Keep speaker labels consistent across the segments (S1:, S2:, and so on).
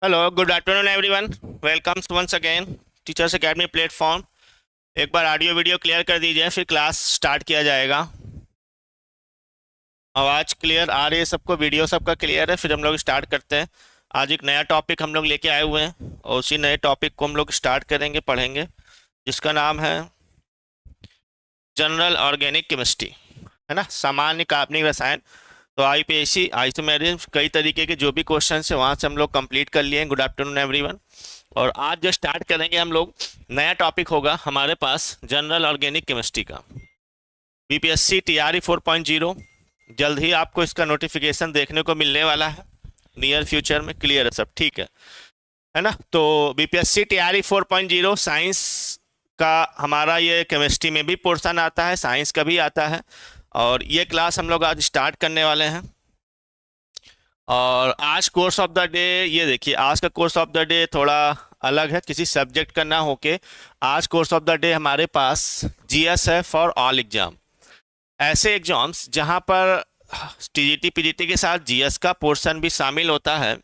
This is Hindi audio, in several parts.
S1: Hello, good afternoon everyone. Welcomes once again teachers academy platform. एक बार ऑडियो वीडियो क्लियर कर दीजिए, फिर क्लास स्टार्ट किया जाएगा। आवाज़ क्लियर आ रही है सबको? वीडियो सबका क्लियर है? फिर हम लोग स्टार्ट करते हैं। आज एक नया टॉपिक हम लोग लेके आए हुए हैं और उसी नए टॉपिक को हम लोग स्टार्ट करेंगे, पढ़ेंगे, जिसका नाम है जनरल ऑर्गेनिक केमिस्ट्री, है ना, सामान्य कार्बनिक रसायन। तो आईपीएससी, आइसोमेरिज्म, कई तरीके के जो भी क्वेश्चन है वहाँ से हम लोग कंप्लीट कर लिए हैं। Good afternoon everyone. और आज जो स्टार्ट करेंगे हम लोग, नया टॉपिक होगा हमारे पास जनरल ऑर्गेनिक केमिस्ट्री का, बीपीएससी टीआरई 4.0। जल्द ही आपको इसका नोटिफिकेशन देखने को मिलने वाला है, नियर फ्यूचर में। क्लियर है सब? ठीक है ना? तो बीपीएससी टीआरई 4.0 साइंस का हमारा ये केमिस्ट्री में भी पोर्शन आता है, साइंस का भी आता है। और ये क्लास हम लोग आज स्टार्ट करने वाले हैं। और आज कोर्स ऑफ द डे, ये देखिए, आज का कोर्स ऑफ द डे थोड़ा अलग है, किसी सब्जेक्ट का ना होके आज कोर्स ऑफ द डे हमारे पास जीएस है फॉर ऑल एग्जाम। ऐसे एग्जाम्स जहां पर टीजीटी पीजीटी के साथ जीएस का पोर्शन भी शामिल होता है,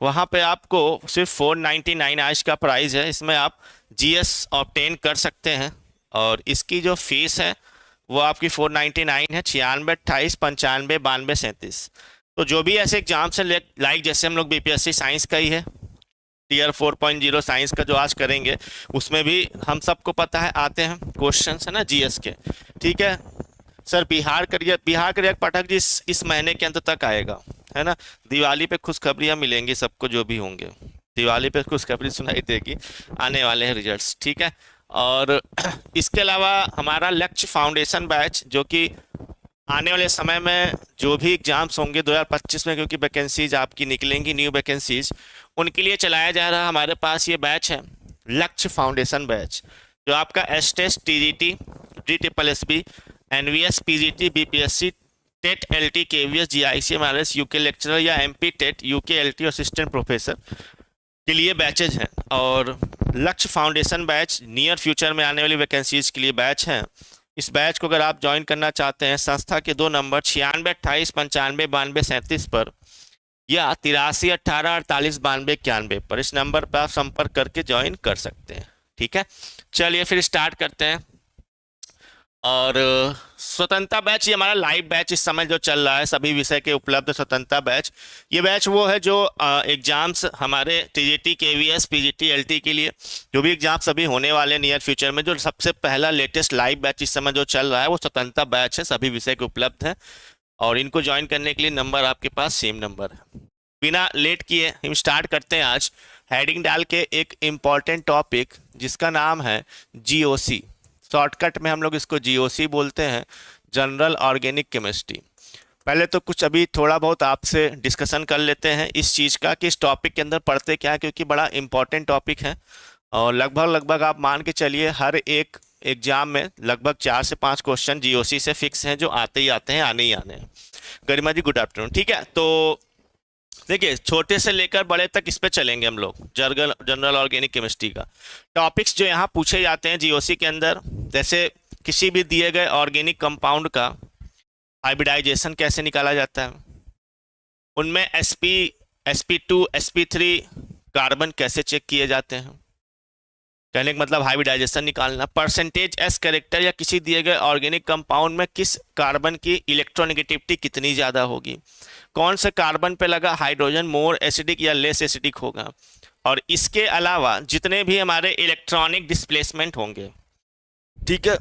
S1: वहां पे आपको सिर्फ 499 आज का प्राइस है। इसमें आप जीएस ऑब्टेन कर सकते हैं और इसकी जो फीस है वो आपकी 499 है। 96, 28, 95, 92, 37। तो जो भी ऐसे एग्जाम्स हैं, लाइक जैसे हम लोग बीपीएससी साइंस का ही है, टीयर 4.0 साइंस का जो आज करेंगे, उसमें भी हम सबको पता है आते हैं क्वेश्चंस, है ना, जीएस के। ठीक है सर, बिहार करियर पाठक जी इस महीने के अंत तक आएगा, है ना। दिवाली पे खुशखबरियां मिलेंगी सबको, जो भी होंगे दिवाली पे खुशखबरी सुनाई देगी, आने वाले हैं रिजल्ट्स। ठीक है। और इसके अलावा हमारा लक्ष्य फाउंडेशन बैच, जो कि आने वाले समय में जो भी एग्जाम्स होंगे 2025 में, क्योंकि वैकेंसीज आपकी निकलेंगी, न्यू वैकेंसीज, उनके लिए चलाया जा रहा हमारे पास ये बैच है, लक्ष्य फाउंडेशन बैच, जो आपका S test, TGT, D triple S B, NVS, PGT, BPSC, TET, LT, KVS, GIC, MRS, UK lecturer या MP TET, UK LT, assistant professor के लिए बैचेज हैं। और लक्ष्य फाउंडेशन बैच नियर फ्यूचर में आने वाली वैकेंसीज के लिए बैच हैं। इस बैच को अगर आप ज्वाइन करना चाहते हैं, संस्था के 2 नंबर 96, 28, 95, 92, 37 पर, या 83, 18, 48, 92, 91 पर, इस नंबर पर आप संपर्क करके ज्वाइन कर सकते हैं। ठीक है, चलिए फिर स्टार्ट करते हैं। और स्वतंत्रता बैच, ये हमारा लाइव बैच इस समय जो चल रहा है, सभी विषय के उपलब्ध स्वतंत्रता बैच। ये बैच वो है जो एग्जाम्स हमारे टीजीटी, केवीएस, पीजीटी, एलटी के लिए जो भी एग्जाम्स अभी होने वाले नियर फ्यूचर में, जो सबसे पहला लेटेस्ट लाइव बैच इस समय जो चल रहा है वो स्वतंत्रता बैच है, सभी विषय के उपलब्ध है। और इनको ज्वाइन करने के लिए नंबर आपके पास सेम नंबर है। बिना लेट किए हम स्टार्ट करते हैं आज हेडिंग डाल के एक इम्पॉर्टेंट टॉपिक, जिसका नाम है जीओसी। शॉर्टकट में हम लोग इसको जीओसी बोलते हैं, जनरल ऑर्गेनिक केमिस्ट्री। पहले तो कुछ अभी थोड़ा बहुत आपसे डिस्कशन कर लेते हैं इस चीज़ का कि इस टॉपिक के अंदर पढ़ते क्या है, क्योंकि बड़ा इंपॉर्टेंट टॉपिक है। और लगभग लगभग आप मान के चलिए हर एक एग्जाम में लगभग 4 से 5 क्वेश्चन जीओसी से फिक्स हैं, जो आते ही आते हैं, आने ही आने हैं। गरिमा जी गुड आफ्टरनून। ठीक है, तो देखिए, छोटे से लेकर बड़े तक इस पे चलेंगे हम लोग, जनरल ऑर्गेनिक केमिस्ट्री का। टॉपिक्स जो यहाँ पूछे जाते हैं जीओसी के अंदर, जैसे किसी भी दिए गए ऑर्गेनिक कंपाउंड का हाइब्रिडाइजेशन कैसे निकाला जाता है, उनमें sp, sp2, sp3 कार्बन कैसे चेक किए जाते हैं, कहने का मतलब हाइब्रिडाइजेशन निकालना। परसेंटेज एस कैरेक्टर, या किसी दिए गए ऑर्गेनिक कंपाउंड में किस कार्बन की इलेक्ट्रोनेगेटिविटी कितनी ज़्यादा होगी, कौन से कार्बन पे लगा हाइड्रोजन मोर एसिडिक या लेस एसिडिक होगा। और इसके अलावा जितने भी हमारे इलेक्ट्रॉनिक डिस्प्लेसमेंट होंगे, ठीक है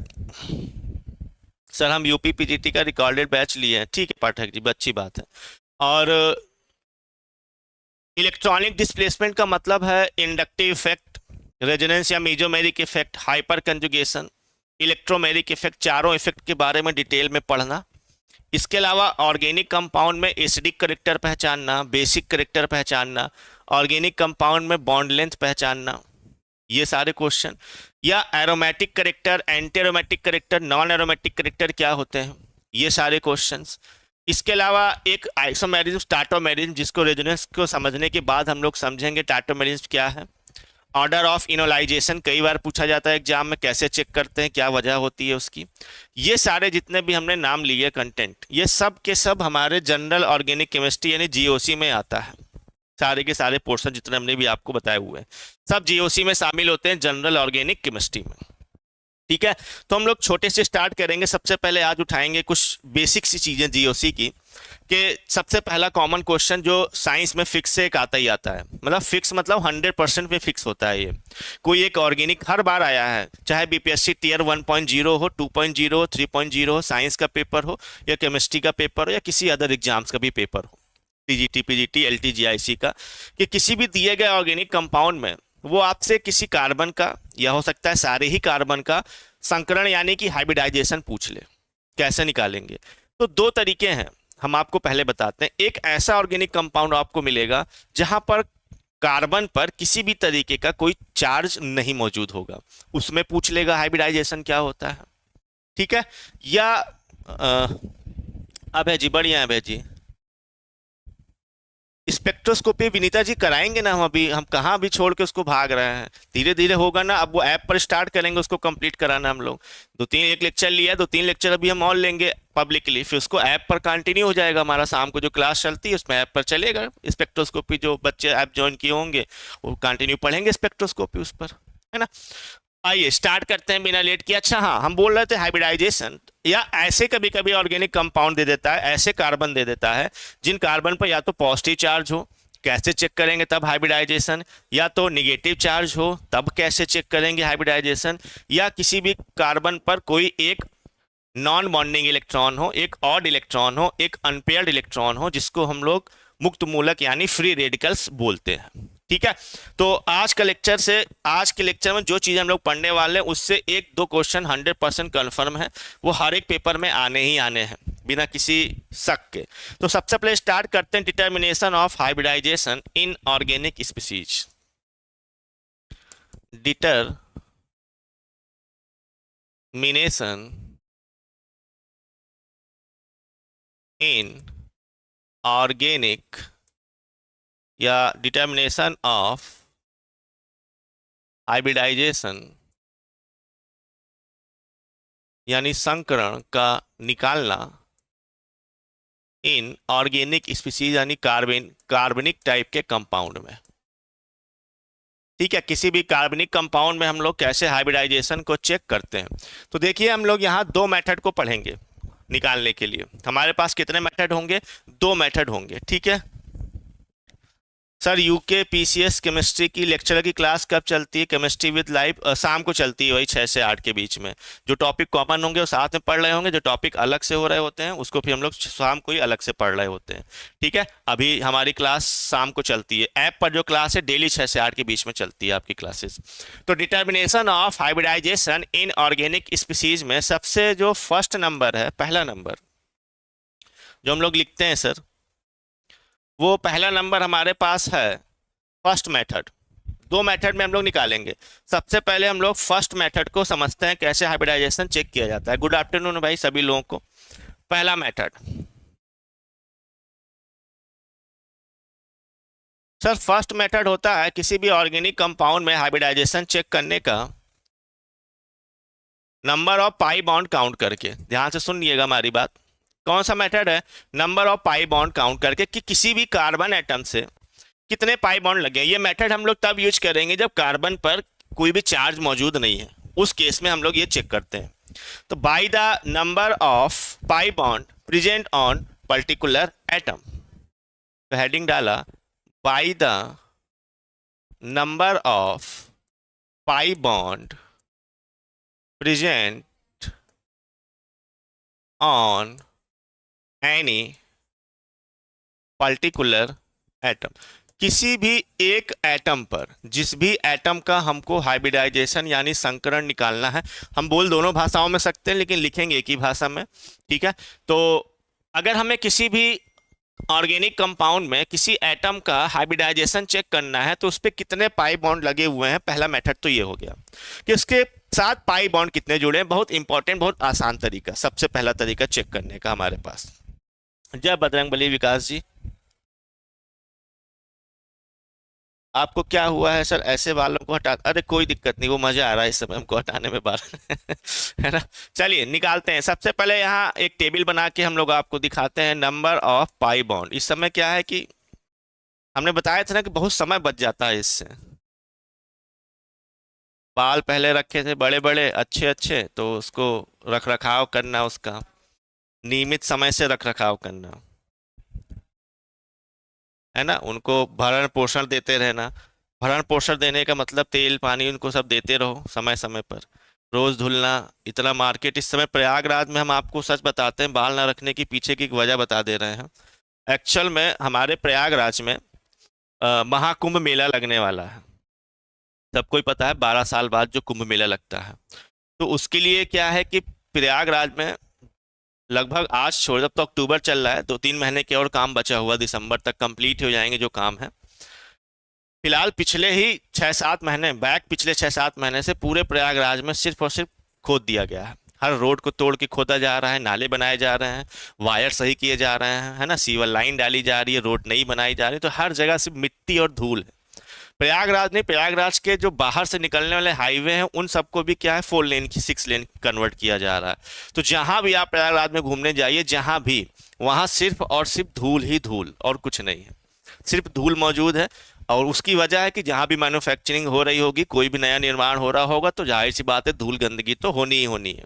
S1: सर, हम यूपी पीजीटी का रिकॉर्डेड बैच लिए हैं, ठीक है पाठक जी, अच्छी बात है। और इलेक्ट्रॉनिक डिस्प्लेसमेंट का मतलब है इंडक्टिव इफेक्ट, रेजोनेंस या mesomeric effect, hyper conjugation, electromeric effect, चारों इफेक्ट के बारे में डिटेल में पढ़ना। इसके अलावा ऑर्गेनिक कंपाउंड में एसिडिक करेक्टर पहचानना, बेसिक करेक्टर पहचानना, ऑर्गेनिक कंपाउंड में बॉन्ड लेंथ पहचानना, ये सारे क्वेश्चन। या aromatic character, anti aromatic character, non aromatic character क्या होते हैं, ये सारे क्वेश्चंस। इसके अलावा एक आइसोमेरिज्म, टाटोमेरिज्म, जिसको रेजोनेंस को समझने के बाद हम लोग समझेंगे टाटोमेरिज्म क्या है। ऑर्डर ऑफ इनोलाइजेशन कई बार पूछा जाता है एग्जाम में, कैसे चेक करते हैं, क्या वजह होती है उसकी। ये सारे जितने भी हमने नाम लिए कंटेंट, ये सब के सब हमारे जनरल ऑर्गेनिक केमिस्ट्री यानी जीओसी में आता है। सारे के सारे पोर्शन जितने हमने भी आपको बताए हुए हैं सब जीओसी में शामिल होते हैं, जनरल ऑर्गेनिक केमिस्ट्री में। ठीक है, तो हम लोग छोटे से स्टार्ट करेंगे। सबसे पहले आज उठाएंगे कुछ बेसिक सी चीजें जीओसी की, कि सबसे पहला कॉमन क्वेश्चन जो साइंस में फिक्स से एक आता ही आता है, मतलब फिक्स मतलब 100% में फिक्स होता है ये। कोई एक ऑर्गेनिक हर बार आया है, चाहे बीपीएससी टीयर 1.0 हो, 2.0 हो, 3.0 हो, साइंस का पेपर हो या केमिस्ट्री का पेपर हो या किसी अदर एग्जाम्स का भी पेपर हो, टीजीटी पीजीटी एलटी जीआईसी का, कि किसी भी दिए गए ऑर्गेनिक कंपाउंड में वो आपसे किसी कार्बन का या हो सकता है सारे ही कार्बन का संकरण यानी कि हाइब्रिडाइजेशन पूछ ले। कैसे निकालेंगे? तो दो तरीके हैं, हम आपको पहले बताते हैं। एक ऐसा ऑर्गेनिक कंपाउंड आपको मिलेगा जहां पर कार्बन पर किसी भी तरीके का कोई चार्ज नहीं मौजूद होगा, उसमें पूछ लेगा हाइब्रिडाइजेशन क्या होता है। ठीक है, या अभय जी बढ़िया है, अभय जी स्पेक्ट्रोस्कोपी विनीता जी कराएंगे ना, हम कहाँ अभी छोड़ के उसको भाग रहे हैं, धीरे धीरे होगा ना। अब वो ऐप पर स्टार्ट करेंगे उसको कंप्लीट कराना हम लोग। एक लेक्चर लिया, 2-3 लेक्चर अभी हम और लेंगे पब्लिकली, फिर उसको ऐप पर कंटिन्यू हो जाएगा। हमारा शाम को जो क्लास चलती है उसमें ऐप पर चलेगा स्पेक्ट्रोस्कोपी, जो बच्चे ऐप ज्वाइन किए होंगे वो कंटिन्यू पढ़ेंगे स्पेक्ट्रोस्कोपी उस पर, है ना। आइए स्टार्ट करते हैं बिना लेट किए। अच्छा हाँ, हम बोल रहे थे हाइब्रिडाइजेशन, या ऐसे कभी कभी ऑर्गेनिक कंपाउंड दे देता है, ऐसे कार्बन दे देता है जिन कार्बन पर या तो पॉजिटिव चार्ज हो, कैसे चेक करेंगे तब हाइब्रिडाइजेशन, या तो निगेटिव चार्ज हो तब कैसे चेक करेंगे हाइब्रिडाइजेशन, या किसी भी कार्बन पर कोई एक नॉन बॉन्डिंग इलेक्ट्रॉन हो, एक ऑड इलेक्ट्रॉन हो, एक अनपेयर्ड इलेक्ट्रॉन हो, जिसको हम लोग मुक्त मूलक यानी फ्री रेडिकल्स बोलते हैं। ठीक है, तो आज के लेक्चर में जो चीज़ हम लोग पढ़ने वाले हैं उससे 1-2 क्वेश्चन 100% कन्फर्म है, वो हर एक पेपर में आने ही आने हैं बिना किसी शक के। तो सबसे पहले स्टार्ट करते हैं determination of hybridization in organic species. Determination in organic या डिटर्मिनेशन ऑफ हाइब्रिडाइजेशन यानी संकरण का निकालना इन ऑर्गेनिक स्पीसीज यानी कार्बनिक टाइप के कंपाउंड में। ठीक है, किसी भी कार्बनिक कंपाउंड में हम लोग कैसे हाइब्रिडाइजेशन को चेक करते हैं। तो देखिए हम लोग यहाँ 2 मेथड को पढ़ेंगे निकालने के लिए। हमारे पास कितने मेथड होंगे? 2 मेथड होंगे। ठीक है सर, यूके पीसीएस केमिस्ट्री की लेक्चर की क्लास कब चलती है? केमिस्ट्री विद लाइव शाम को चलती है, वही 6 से 8 के बीच में। जो टॉपिक कॉमन होंगे वो साथ में पढ़ रहे होंगे, जो टॉपिक अलग से हो रहे होते हैं उसको फिर हम लोग शाम को ही अलग से पढ़ रहे होते हैं। ठीक है, अभी हमारी क्लास शाम को चलती है। ऐप पर जो क्लास है डेली 6 से 8 के बीच में चलती है आपकी क्लासेस। तो determination of hybridization in organic species में सबसे जो फर्स्ट नंबर है, पहला नंबर जो हम लोग लिखते हैं सर, वो पहला नंबर हमारे पास है फर्स्ट मेथड। 2 मेथड में हम लोग निकालेंगे। सबसे पहले हम लोग फर्स्ट मेथड को समझते हैं, कैसे हाइब्रिडाइजेशन चेक किया जाता है। गुड आफ्टरनून भाई सभी लोगों को। पहला मेथड सर, फर्स्ट मेथड होता है किसी भी ऑर्गेनिक कंपाउंड में हाइब्रिडाइजेशन चेक करने का number of pi bond count करके। ध्यान से सुनिएगा हमारी बात। कौन सा मेथड है? Number of pi bond count करके, कि किसी भी कार्बन एटम से कितने पाई बॉन्ड लगे। ये मेथड हम लोग तब यूज करेंगे जब कार्बन पर कोई भी चार्ज मौजूद नहीं है, उस केस में हम लोग ये चेक करते हैं। तो by the number of pi bond present on particular atom, तो हेडिंग डाला by the number of pi bond present on any particular atom. किसी भी एक एटम पर, जिस भी एटम का हमको हाइब्रिडाइजेशन यानी संकरण निकालना है, हम बोल दोनों भाषाओं में सकते हैं लेकिन लिखेंगे एक ही भाषा में। ठीक है, तो अगर हमें किसी भी ऑर्गेनिक कंपाउंड में किसी एटम का हाइब्रिडाइजेशन चेक करना है तो उस पर कितने पाई बॉन्ड लगे हुए हैं, पहला मेथड तो ये हो गया कि उसके साथ पाई बॉन्ड कितने जुड़े हैं। बहुत इंपॉर्टेंट, बहुत आसान तरीका, सबसे पहला तरीका चेक करने का हमारे पास। जय बजरंगबली विकास जी। आपको क्या हुआ है सर? ऐसे बालों को हटा, अरे कोई दिक्कत नहीं, वो मजा आ रहा है इस समय हमको हटाने में बाल है ना। चलिए निकालते हैं। सबसे पहले यहाँ एक टेबल बना के हम लोग आपको दिखाते हैं नंबर ऑफ पाई बॉन्ड। इस समय क्या है कि हमने बताया था ना कि बहुत समय बच जाता है इससे। बाल पहले रखे थे बड़े बड़े अच्छे अच्छे, तो उसको रख रखाव करना, उसका नियमित समय से रख रखाव करना, है ना, उनको भरण पोषण देते रहना। भरण पोषण देने का मतलब तेल पानी उनको सब देते रहो समय समय पर, रोज धुलना। इतना मार्केट इस समय प्रयागराज में, हम आपको सच बताते हैं, बाल ना रखने की पीछे की एक वजह बता दे रहे हैं। एक्चुअल में हमारे प्रयागराज में महाकुंभ मेला लगने वाला है। सबको ही पता है 12 साल बाद जो कुंभ मेला लगता है। तो उसके लिए क्या है कि प्रयागराज में लगभग आज छोड़, जब तो अक्टूबर चल रहा है, 2-3 महीने के और काम बचा हुआ, दिसंबर तक कंप्लीट हो जाएंगे जो काम है। फिलहाल पिछले ही 6-7 महीने बैक, पिछले 6-7 महीने से पूरे प्रयागराज में सिर्फ और सिर्फ खोद दिया गया है। हर रोड को तोड़ के खोदा जा रहा है, नाले बनाए जा रहे हैं, वायर सही किए जा रहे हैं, है ना, सीवर लाइन डाली जा रही है, रोड नई बनाई जा रही है। तो हर जगह सिर्फ मिट्टी और धूल है। प्रयागराज नहीं, प्रयागराज के जो बाहर से निकलने वाले हाईवे हैं उन सबको भी क्या है 4 लेन की 6 लेन कन्वर्ट किया जा रहा है। तो जहां भी आप प्रयागराज में घूमने जाइए, जहां भी, वहां सिर्फ और सिर्फ धूल ही धूल और कुछ नहीं है, सिर्फ धूल मौजूद है। और उसकी वजह है कि जहां भी मैन्युफैक्चरिंग हो रही होगी, कोई भी नया निर्माण हो रहा होगा, तो जाहिर सी बात है धूल गंदगी तो होनी ही होनी है।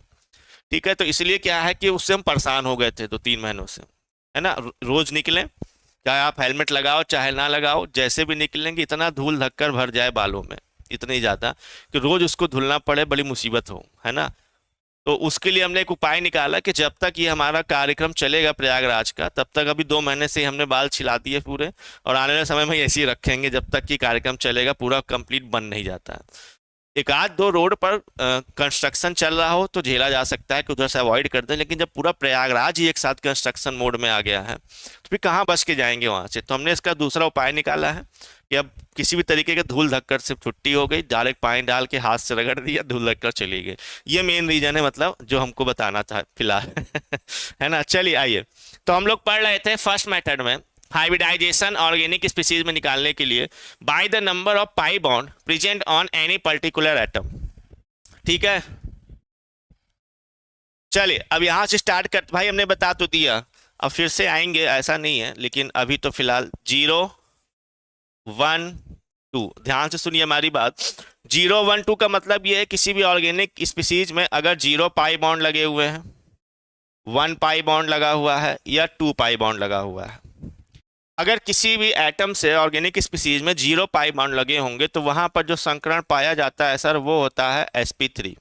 S1: ठीक है, तो इसलिए क्या है कि उससे हम परेशान हो गए थे 2-3 महीनों से, है ना। रोज निकलें, चाहे आप हेलमेट लगाओ चाहे ना लगाओ, जैसे भी निकलेंगे इतना धूल धक्कर भर जाए बालों में, इतनी ज्यादा कि रोज उसको धुलना पड़े, बड़ी मुसीबत हो, है ना। तो उसके लिए हमने एक उपाय निकाला कि जब तक ये हमारा कार्यक्रम चलेगा प्रयागराज का, तब तक, अभी 2 महीने से ही हमने बाल छिला दिए पूरे, और आने वाले समय में ऐसे ही रखेंगे जब तक कि कार्यक्रम चलेगा, पूरा कंप्लीट बन नहीं जाता है। एक आध दो रोड पर कंस्ट्रक्शन चल रहा हो तो झेला जा सकता है कि उधर से अवॉइड कर दें, लेकिन जब पूरा प्रयागराज ही एक साथ कंस्ट्रक्शन मोड में आ गया है तो फिर कहाँ बच के जाएंगे वहां से। तो हमने इसका दूसरा उपाय निकाला है कि अब किसी भी तरीके के धूल धक्कर से छुट्टी हो गई, डायरेक्ट पानी डाल के हाथ से रगड़ दिया, धूल धक्कर चली गई। ये मेन रीजन है, मतलब जो हमको बताना था फिलहाल है ना। चलिए आइए, तो हम लोग पढ़ रहे थे फर्स्ट मेथड में हाइब्रिडाइजेशन ऑर्गेनिक स्पीसीज में निकालने के लिए by the number of pi bond present on any particular atom. ठीक है, चलिए अब यहां से स्टार्ट कर, भाई हमने बता तो दिया, अब फिर से आएंगे ऐसा नहीं है, लेकिन अभी तो फिलहाल 0 1 2, ध्यान से सुनिए हमारी बात। 0 1 2 का मतलब ये है किसी भी ऑर्गेनिक स्पीसीज में अगर 0 पाई बॉन्ड लगे हुए हैं, 1 पाई बॉन्ड लगा हुआ है या 2 पाई बॉन्ड लगा हुआ है। अगर किसी भी एटम से ऑर्गेनिक स्पीसीज में 0 पाई बॉन्ड लगे होंगे तो वहां पर जो संकरण पाया जाता है सर, वो होता है sp3।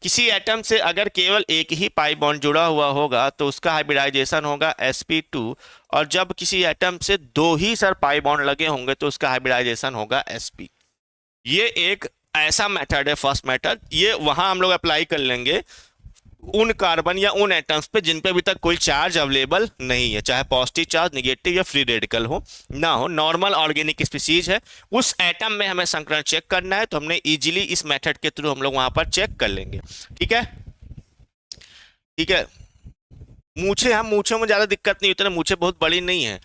S1: किसी एटम से अगर केवल एक ही पाई बॉन्ड जुड़ा हुआ होगा तो उसका हाइब्रिडाइजेशन होगा sp2, और जब किसी एटम से 2 ही सर पाई बॉन्ड लगे होंगे तो उसका हाइब्रिडाइजेशन होगा sp। ये एक ऐसा मेथड है फर्स्ट मेथड, ये वहां हम लोग अप्लाई कर लेंगे उन कार्बन या उन एटम्स पे जिन पे अभी तक कोई चार्ज अवेलेबल नहीं है, चाहे पॉजिटिव चार्ज, निगेटिव या फ्री रेडिकल हो ना हो, नॉर्मल ऑर्गेनिक स्पीसीज है, उस एटम में हमें संकरण चेक करना है। तो हमने इजीली इस मेथड के थ्रू हम लोग वहां पर चेक कर लेंगे। ठीक है, ठीक है। मूछे, हम मूछों में ज्यादा दिक्कत नहीं होती ना, मूछे बहुत बड़ी नहीं है,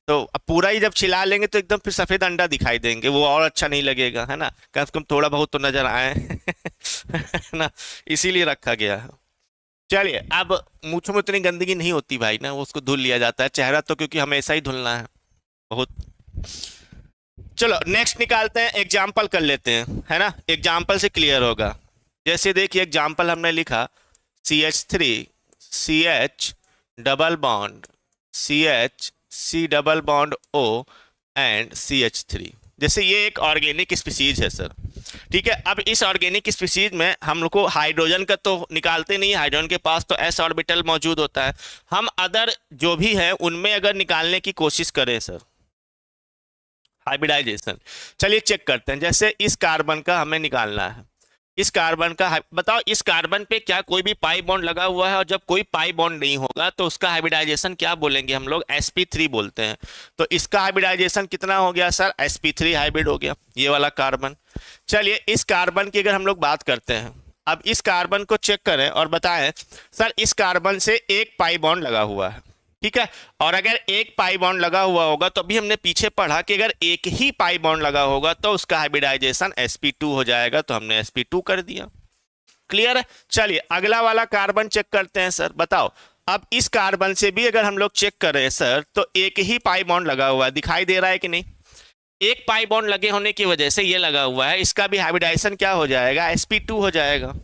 S1: तो अब पूरा ही जब छिला लेंगे तो एकदम फिर सफेद अंडा दिखाई देंगे, वो और अच्छा नहीं लगेगा, है ना। कम से कम थोड़ा बहुत तो नजर आए है ना, इसीलिए रखा गया है। चलिए, अब मूंछों में उतनी गंदगी नहीं होती भाई ना, उसको धुल लिया जाता है, चेहरा तो क्योंकि हमेशा ही धुलना है बहुत। चलो नेक्स्ट निकालते हैं, एग्जाम्पल कर लेते हैं, है ना, एग्जाम्पल से क्लियर होगा। जैसे देखिए एग्जाम्पल हमने लिखा CH3 CH double bond CH C double bond O and CH3। जैसे ये एक ऑर्गेनिक स्पीसीज है सर, ठीक है। अब इस ऑर्गेनिक स्पीसीज में हम लोग को हाइड्रोजन का तो निकालते नहीं, हाइड्रोजन के पास तो s ऑर्बिटल मौजूद होता है। हम अदर जो भी है उनमें अगर निकालने की कोशिश करें सर हाइब्रिडाइजेशन, चलिए चेक करते हैं। जैसे इस कार्बन का हमें निकालना है, इस कार्बन का बताओ, इस कार्बन पे क्या कोई भी पाई बॉन्ड लगा हुआ है, और जब कोई पाई बॉन्ड नहीं होगा तो उसका हाइब्रिडाइजेशन क्या बोलेंगे हम लोग, sp3 बोलते हैं। तो इसका हाइब्रिडाइजेशन कितना हो गया सर, sp3 हाइब्रिड हो गया ये वाला कार्बन। चलिए इस कार्बन की अगर हम लोग बात करते हैं, अब इस कार्बन को चेक करें और बताएं सर, इस कार्बन से एक पाई बॉन्ड लगा हुआ है, ठीक है। और अगर एक पाई बॉन्ड लगा हुआ होगा तो अभी हमने पीछे पढ़ा कि अगर एक ही पाई बॉन्ड लगा होगा तो उसका हाइब्रिडाइजेशन sp2 हो जाएगा, तो हमने sp2 कर दिया। क्लियर है। चलिए अगला वाला कार्बन चेक करते हैं सर, बताओ अब इस कार्बन से भी अगर हम लोग चेक करें सर तो एक ही पाई बॉन्ड लगा हुआ है, दिखाई दे रहा है कि नहीं, एक पाई बॉन्ड लगे होने की वजह से ये लगा हुआ है, इसका भी हाइब्रिडाइजेशन क्या हो जाएगा, sp2 हो जाएगा।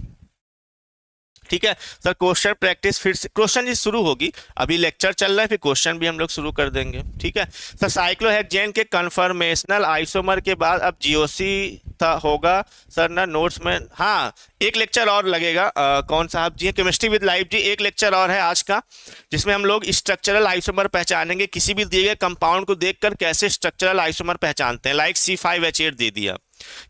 S1: ठीक है सर, क्वेश्चन प्रैक्टिस फिर से, क्वेश्चन जी शुरू होगी, अभी लेक्चर चल रहा है, फिर क्वेश्चन भी हम लोग शुरू कर देंगे। ठीक है सर, साइक्लोहेक्सेन के कन्फर्मेशनल आइसोमर के बाद अब जीओसी था होगा सर ना नोट्स में। हाँ, एक लेक्चर और लगेगा, कौन साहब जी, केमिस्ट्री विद लाइफ जी, एक लेक्चर और है आज का, जिसमें हम लोग स्ट्रक्चरल आइसोमर पहचानेंगे, किसी भी दिए गए कंपाउंड को देखकर कैसे स्ट्रक्चरल आइसोमर पहचानते हैं, लाइक C5H8 दे दिया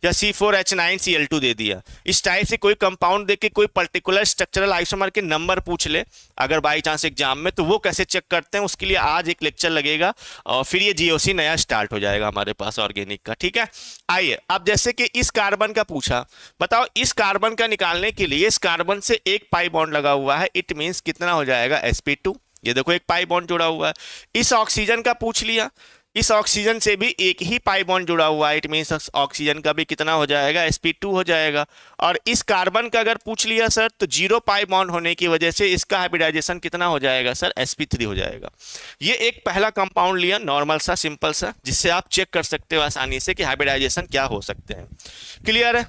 S1: या C4H9Cl2 दे दिया, इस टाइप से कोई कंपाउंड देख के कोई पर्टिकुलर स्ट्रक्चरल आइसोमर के नंबर पूछ ले अगर बाई चांस एग्जाम में, तो वो कैसे चेक करते हैं उसके लिए आज एक लेक्चर लगेगा, और फिर ये जीओसी नया स्टार्ट हो जाएगा हमारे पास ऑर्गेनिक का। ठीक है, आइए अब जैसे कि इस कार्बन का पूछा, बताओ इस कार्बन का निकालने के लिए इस कार्बन से एक पाई बॉन्ड लगा हुआ है, इट मीन्स कितना हो जाएगा, sp2। ये देखो एक पाई बॉन्ड जुड़ा हुआ है। इस ऑक्सीजन का पूछ लिया, इस ऑक्सीजन से भी एक ही पाई बॉन्ड जुड़ा हुआ है, इट मीन्स ऑक्सीजन का भी कितना हो जाएगा, sp2 हो जाएगा। और इस कार्बन का अगर पूछ लिया सर, तो जीरो पाई बॉन्ड होने की वजह से इसका हाइब्रिडाइजेशन कितना हो जाएगा सर, sp3 हो जाएगा। ये एक पहला कंपाउंड लिया, नॉर्मल सा सिंपल सा, जिससे आप चेक कर सकते हो आसानी से कि हाइब्रिडाइजेशन क्या हो सकते हैं। क्लियर है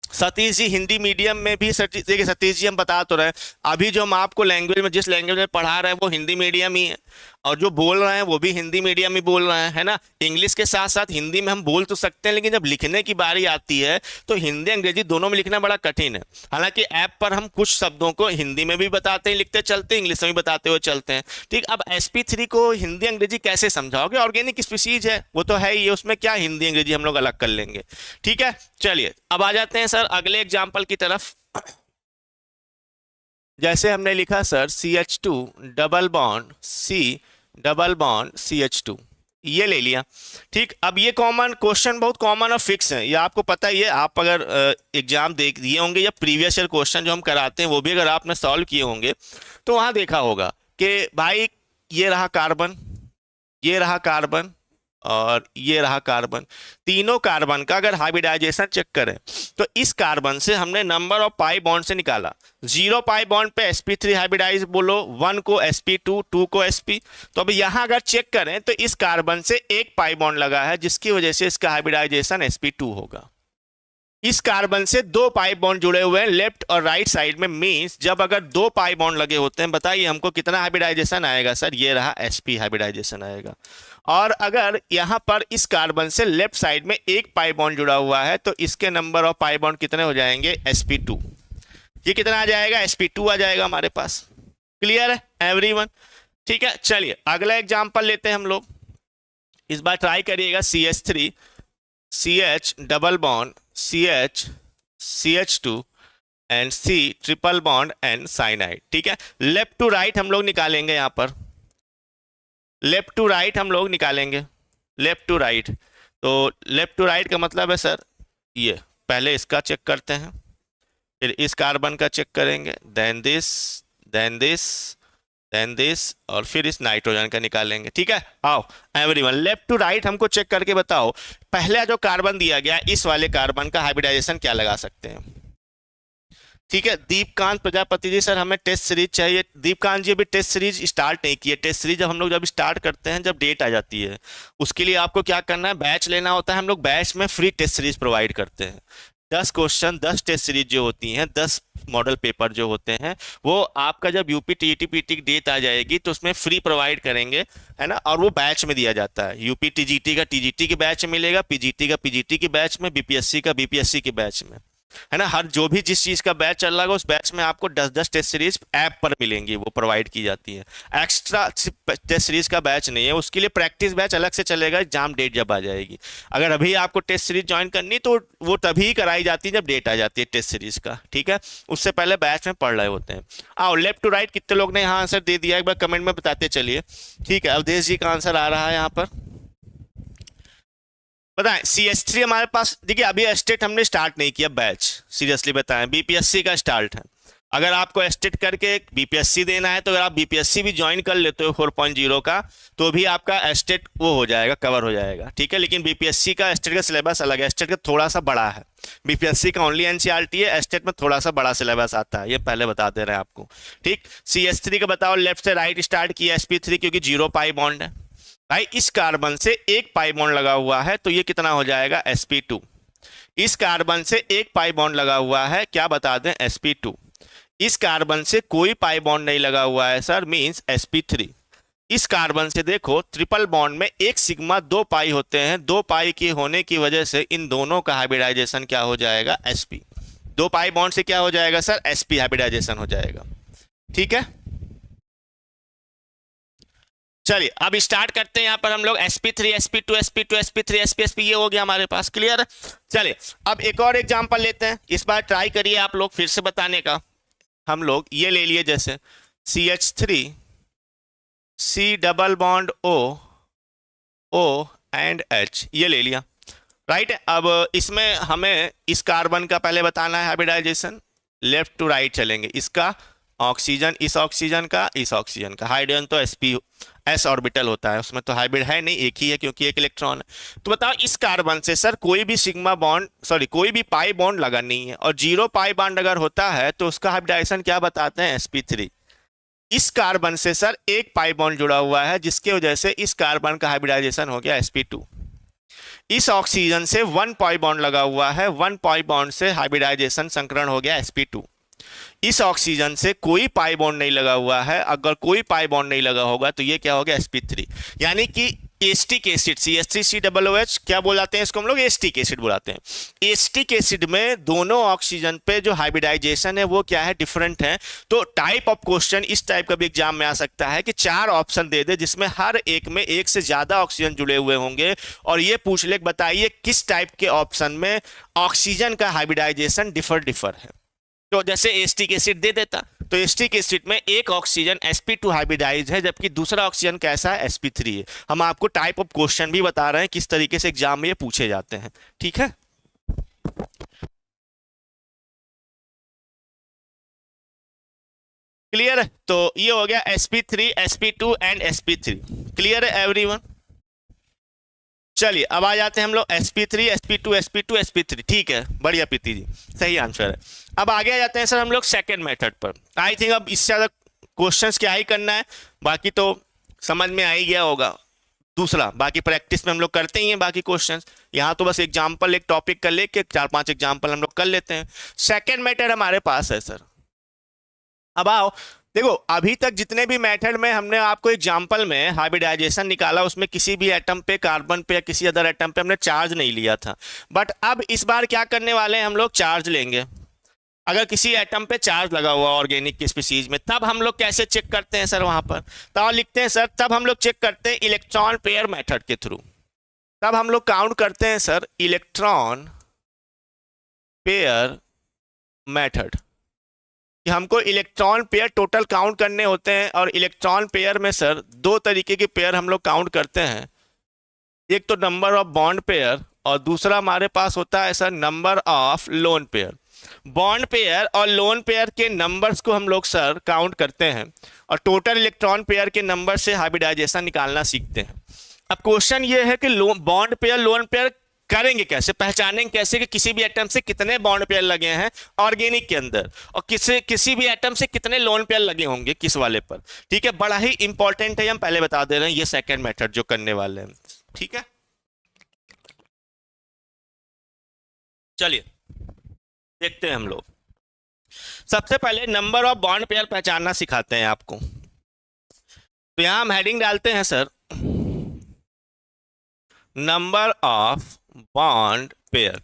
S1: सतीश जी, हिंदी मीडियम में भी देखिए सतीश जी हम बता तो रहे हैं, अभी जो हम आपको लैंग्वेज में जिस लैंग्वेज में पढ़ा रहे हैं वो हिंदी मीडियम ही है, और जो बोल रहे हैं वो भी हिंदी मीडियम ही बोल रहे हैं, है ना। इंग्लिश के साथ साथ हिंदी में हम बोल तो सकते हैं, लेकिन जब लिखने की बारी आती है तो हिंदी अंग्रेजी दोनों में लिखना बड़ा कठिन है। हालांकि ऐप पर हम कुछ शब्दों को हिंदी में भी बताते हैं, लिखते चलते हैं, इंग्लिश में भी बताते हुए चलते हैं। ठीक, अब sp3 को हिंदी अंग्रेजी कैसे समझाओगे, ऑर्गेनिक स्पीसीज है वो तो है ही, उसमें क्या हिंदी अंग्रेजी हम लोग अलग कर लेंगे। ठीक है, चलिए अब आ जाते हैं सर अगले एग्जाम्पल की तरफ। जैसे हमने लिखा sir CH2 double bond CH2, ये ले लिया। ठीक, अब ये कॉमन क्वेश्चन बहुत कॉमन और फिक्स है, ये आपको पता ही है, आप अगर एग्जाम देख दिए होंगे या प्रीवियस ईयर क्वेश्चन जो हम कराते हैं वो भी अगर आपने सॉल्व किए होंगे तो वहां देखा होगा कि भाई ये रहा कार्बन, ये रहा कार्बन और ये रहा कार्बन, तीनों कार्बन का अगर हाइब्रिडाइजेशन चेक करें तो इस कार्बन से हमने नंबर ऑफ पाई बॉन्ड से निकाला, 0 पाई बॉन्ड पे sp3 हाइब्रिडाइज बोलो, 1 को sp2, 2 को sp। तो अब यहां अगर चेक करें तो इस कार्बन से एक पाई बॉन्ड लगा है, जिसकी वजह से इसका हाइब्रिडाइजेशन sp2 होगा। इस कार्बन से 2 पाई बॉन्ड जुड़े हुए हैं लेफ्ट और राइट साइड में, मींस जब अगर 2 पाई बॉन्ड लगे होते हैं, बताइए हमको कितना हाइब्रिडाइजेशन आएगा सर, ये रहा sp हाइब्रिडाइजेशन आएगा। और अगर यहां पर इस कार्बन से लेफ्ट साइड में एक पाई बॉन्ड जुड़ा हुआ है तो इसके नंबर ऑफ पाई बॉन्ड कितने हो जाएंगे, sp2। ये कितना आ जाएगा, sp2 आ जाएगा हमारे पास। क्लियर है एवरीवन? ठीक है, चलिए अगला एग्जांपल लेते हैं हम लोग। इस बार ट्राई करिएगा CH3 CH double bond CH2 and C triple bond and cyanide. ठीक है, लेफ्ट टू राइट हम लोग निकालेंगे, यहां पर लेफ्ट टू राइट हम लोग निकालेंगे, लेफ्ट टू राइट। तो लेफ्ट टू राइट का मतलब है सर ये, पहले इसका चेक करते हैं, फिर इस कार्बन का चेक करेंगे, then this, then this, then this, और फिर इस नाइट्रोजन का निकालेंगे। ठीक है, आओ एवरीवन लेफ्ट टू राइट हमको चेक करके बताओ, पहला जो कार्बन दिया गया इस वाले कार्बन का हाइब्रिडाइजेशन क्या लगा सकते हैं। ठीक है, दीपकांत प्रजापति जी, सर हमें टेस्ट सीरीज चाहिए। दीपकांत जी अभी टेस्ट सीरीज स्टार्ट नहीं की है, टेस्ट सीरीज जब हम लोग जब स्टार्ट करते हैं, जब डेट आ जाती है, उसके लिए आपको क्या करना है, बैच लेना होता है। हम लोग बैच में फ्री टेस्ट सीरीज प्रोवाइड करते हैं, 10 क्वेश्चन 10 टेस्ट सीरीज जो होती हैं, 10 मॉडल पेपर जो होते हैं, वो आपका जब यूपी टीईटी पीटी की डेट आ जाएगी तो उसमें फ्री प्रोवाइड करेंगे, है ना। और वो बैच में दिया जाता है, यूपी टीजीटी का टीजीटी के बैच में मिलेगा, पीजीटी का पीजीटी के बैच में, बीपीएससी का बीपीएससी के बैच में, है ना। हर जो भी जिस चीज का बैच चल रहा है उस बैच में आपको 10-10 टेस्ट सीरीज ऐप पर मिलेंगी, वो प्रोवाइड की जाती है। एक्स्ट्रा टेस्ट सीरीज का बैच नहीं है, उसके लिए प्रैक्टिस बैच अलग से चलेगा, एग्जाम डेट जब आ जाएगी। अगर अभी आपको टेस्ट सीरीज ज्वाइन करनी तो वो तभी कराई जाती है जब डेट आ जाती है टेस्ट सीरीज का। ठीक है, उससे पहले बैच में पढ़ रहे होते हैं। आओ लेफ्ट टू राइट कितने लोग ने यहाँ आंसर दे दिया, एक बार कमेंट में बताते चलिए। ठीक है, अवधेश जी का आंसर आ रहा है यहाँ पर, बताएं। CH3 हमारे पास, देखिए अभी एस्टेट हमने स्टार्ट नहीं किया बैच, सीरियसली बताएं, बीपीएससी का स्टार्ट है। अगर आपको एस्टेट करके बीपीएससी देना है तो अगर आप बीपीएससी भी ज्वाइन कर लेते हो 4.0 का, तो भी आपका एस्टेट वो हो जाएगा, कवर हो जाएगा। ठीक है, लेकिन बीपीएससी का एस्टेट का सिलेबस अलग है, एस्टेट का थोड़ा सा बड़ा है, बीपीएससी का ओनली एनसीईआरटी है, एस्टेट में थोड़ा सा बड़ा सिलेबस आता है, ये पहले बता दे रहे हैं आपको। ठीक, CH3 का बताओ, लेफ्ट से राइट स्टार्ट किया sp3 क्योंकि 0 पाई बॉन्ड है, भाई इस कार्बन से एक पाई बॉन्ड लगा हुआ है तो ये कितना हो जाएगा sp2। इस कार्बन से एक पाई बॉन्ड लगा हुआ है, क्या बता दें, sp2। इस कार्बन से कोई पाई बॉन्ड नहीं लगा हुआ है सर, मींस sp3। इस कार्बन से देखो ट्रिपल बॉन्ड में एक सिग्मा दो पाई होते हैं, दो पाई के होने की वजह से इन दोनों का हाइब्रिडाइजेशन क्या हो जाएगा, sp। दो पाई बॉन्ड से क्या हो जाएगा सर, sp हाइब्रिडाइजेशन हो जाएगा। ठीक है, चलिए अब स्टार्ट करते हैं। यहाँ पर हम लोग sp3 sp2 sp2 sp3 sp ये हो गया हमारे पास, क्लियर है। चलिए अब एक और एग्जांपल लेते हैं, इस बार ट्राई करिए आप लोग फिर से बताने का। हम लोग ये ले लिए जैसे CH3 C double bond O and H, ये ले लिया, राइट। अब इसमें हमें इस कार्बन का पहले बताना है हाइब्रिडाइजेशन, लेफ्ट टू राइट चलेंगे। इसका ऑक्सीजन, इस ऑक्सीजन का, इस ऑक्सीजन का। हाइड्रोजन तो s ऑर्बिटल होता है, उसमें तो हाइब्रिड है नहीं, एक ही है क्योंकि एक इलेक्ट्रॉन है। तो बताओ इस कार्बन से सर कोई भी सिग्मा बॉन्ड, सॉरी कोई भी पाई बॉन्ड लगा नहीं है, और जीरो पाई बॉन्ड अगर होता है तो उसका हाइब्रिडाइजेशन क्या बताते हैं, sp3। इस कार्बन से सर एक पाई बॉन्ड जुड़ा हुआ है जिसकी वजह से इस कार्बन का हाइब्रिडाइजेशन हो गया sp2। इस ऑक्सीजन से वन पाई बॉन्ड लगा हुआ है, वन पाई बॉन्ड से हाइब्रिडाइजेशन संकरण हो गया sp2। इस ऑक्सीजन से कोई पाई बॉन्ड नहीं लगा हुआ है, अगर कोई पाई बॉन्ड नहीं लगा होगा तो ये क्या हो गया, sp3। यानी कि एस्टिक एसिड CH3COOH क्या बुलाते हैं इसको हम लोग, एस्टिक एसिड बुलाते हैं। एस्टिक एसिड में दोनों ऑक्सीजन पे जो हाइब्रिडाइजेशन है वो क्या है, डिफरेंट है। तो टाइप ऑफ क्वेश्चन इस टाइप का भी एग्जाम में आ सकता है कि चार ऑप्शन दे दे जिसमें हर एक में एक से ज्यादा ऑक्सीजन जुड़े हुए होंगे, और ये पूछ ले बताइए किस टाइप के ऑप्शन में ऑक्सीजन का हाइब्रिडाइजेशन डिफर है। तो जैसे एस्टिक एसिड दे देता, तो एस्टिक एसिड में एक ऑक्सीजन sp2 हाइब्रिडाइज है जबकि दूसरा ऑक्सीजन कैसा है, sp3 है। हम आपको टाइप ऑफ क्वेश्चन भी बता रहे हैं किस तरीके से एग्जाम में ये पूछे जाते हैं, ठीक है। क्लियर है, तो ये हो गया sp3 sp2 and sp3। Clear है एवरीवन। चलिए अब आ जाते हैं हम लोग sp3 sp2 sp2 sp3, ठीक है, बढ़िया प्रीति जी, सही आंसर है। अब आगे आ जाते हैं सर हम लोग सेकंड मेथड पर। आई थिंक अब इससे ज्यादा क्वेश्चंस क्या ही करना है, बाकी तो समझ में आ ही गया होगा। दूसरा बाकी प्रैक्टिस में हम लोग करते ही हैं बाकी क्वेश्चंस, यहाँ तो बस एग्जाम्पल एक टॉपिक का लेके चार पांच एग्जाम्पल हम लोग कर लेते हैं। सेकेंड मेथड हमारे पास है सर। अब आओ देखो, अभी तक जितने भी मेथड में हमने आपको एग्जांपल में हाइब्रिडाइजेशन निकाला उसमें किसी भी एटम पे, कार्बन पे या किसी अदर एटम पे हमने चार्ज नहीं लिया था। बट अब इस बार क्या करने वाले हैं, हम लोग चार्ज लेंगे। अगर किसी एटम पे चार्ज लगा हुआ ऑर्गेनिक की स्पीसीज में, तब हम लोग कैसे चेक करते हैं सर, वहां पर तो लिखते हैं सर, तब हम लोग चेक करते हैं इलेक्ट्रॉन पेयर मेथड के थ्रू। तब हम लोग काउंट करते हैं सर इलेक्ट्रॉन पेयर मेथड, कि हमको इलेक्ट्रॉन पेयर टोटल काउंट करने होते हैं। और इलेक्ट्रॉन पेयर में सर दो तरीके के पेयर हम लोग काउंट करते हैं, एक तो नंबर ऑफ बॉन्ड पेयर और दूसरा हमारे पास होता है sir number of lone pair. Bond pair और लोन पेयर के नंबर्स को हम लोग सर काउंट करते हैं और टोटल इलेक्ट्रॉन पेयर के नंबर से हाइब्रिडाइजेशन निकालना सीखते हैं। अब क्वेश्चन ये है कि बॉन्ड पेयर लोन पेयर करेंगे कैसे, पहचानेंगे कैसे कि किसी भी एटम से कितने बॉन्ड पेयर लगे हैं ऑर्गेनिक के अंदर, और किसी भी एटम से कितने लोन पेयर लगे होंगे किस वाले पर। ठीक है, बड़ा ही इंपॉर्टेंट है, हम पहले बता दे रहे हैं, ये सेकंड मेथड जो करने वाले हैं, ठीक है। चलिए देखते हैं हम लोग। सबसे पहले नंबर ऑफ बॉन्ड पेयर पहचानना सिखाते हैं आपको। तो यहां हम हेडिंग डालते हैं sir, number of bond pair.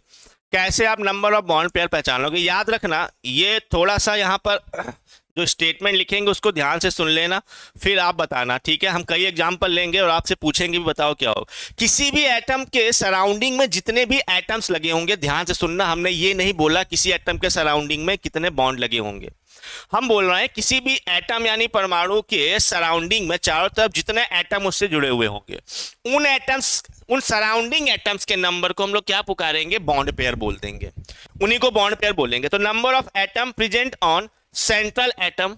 S1: कैसे आप नंबर ऑफ बॉन्ड पेयर पहचान लोगे, याद रखना ये थोड़ा सा यहाँ पर जो स्टेटमेंट लिखेंगे उसको ध्यान से सुन लेना, फिर आप बताना, ठीक है। हम कई एग्जांपल लेंगे और आपसे पूछेंगे भी बताओ क्या हो। किसी भी एटम के सराउंडिंग में जितने भी एटम्स लगे होंगे, ध्यान से सुनना, हमने ये नहीं बोला किसी एटम के सराउंडिंग में कितने बॉन्ड लगे होंगे, हम बोल रहे हैं किसी भी एटम यानी परमाणु के सराउंडिंग में चारों तरफ जितने एटम उससे जुड़े हुए होंगे, उन एटम्स, उन सराउंडिंग एटम्स के नंबर को हम लोग क्या पुकारेंगे, बॉन्ड पेयर बोल देंगे, उन्हीं को बॉन्ड पेयर बोलेंगे। तो number of atom present on central atom,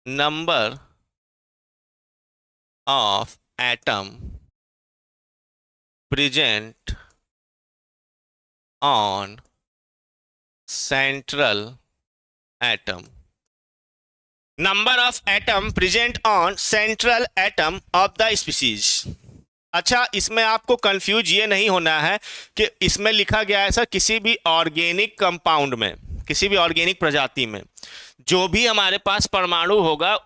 S1: number of atom present on central atom, number of atom present on central atom of the species. अच्छा, इसमें आपको कंफ्यूज ये नहीं होना है कि इसमें लिखा गया है सर किसी भी ऑर्गेनिक कंपाउंड में, किसी भी ऑर्गेनिक प्रजाति में जो भी हमारे पास परमाणु होगा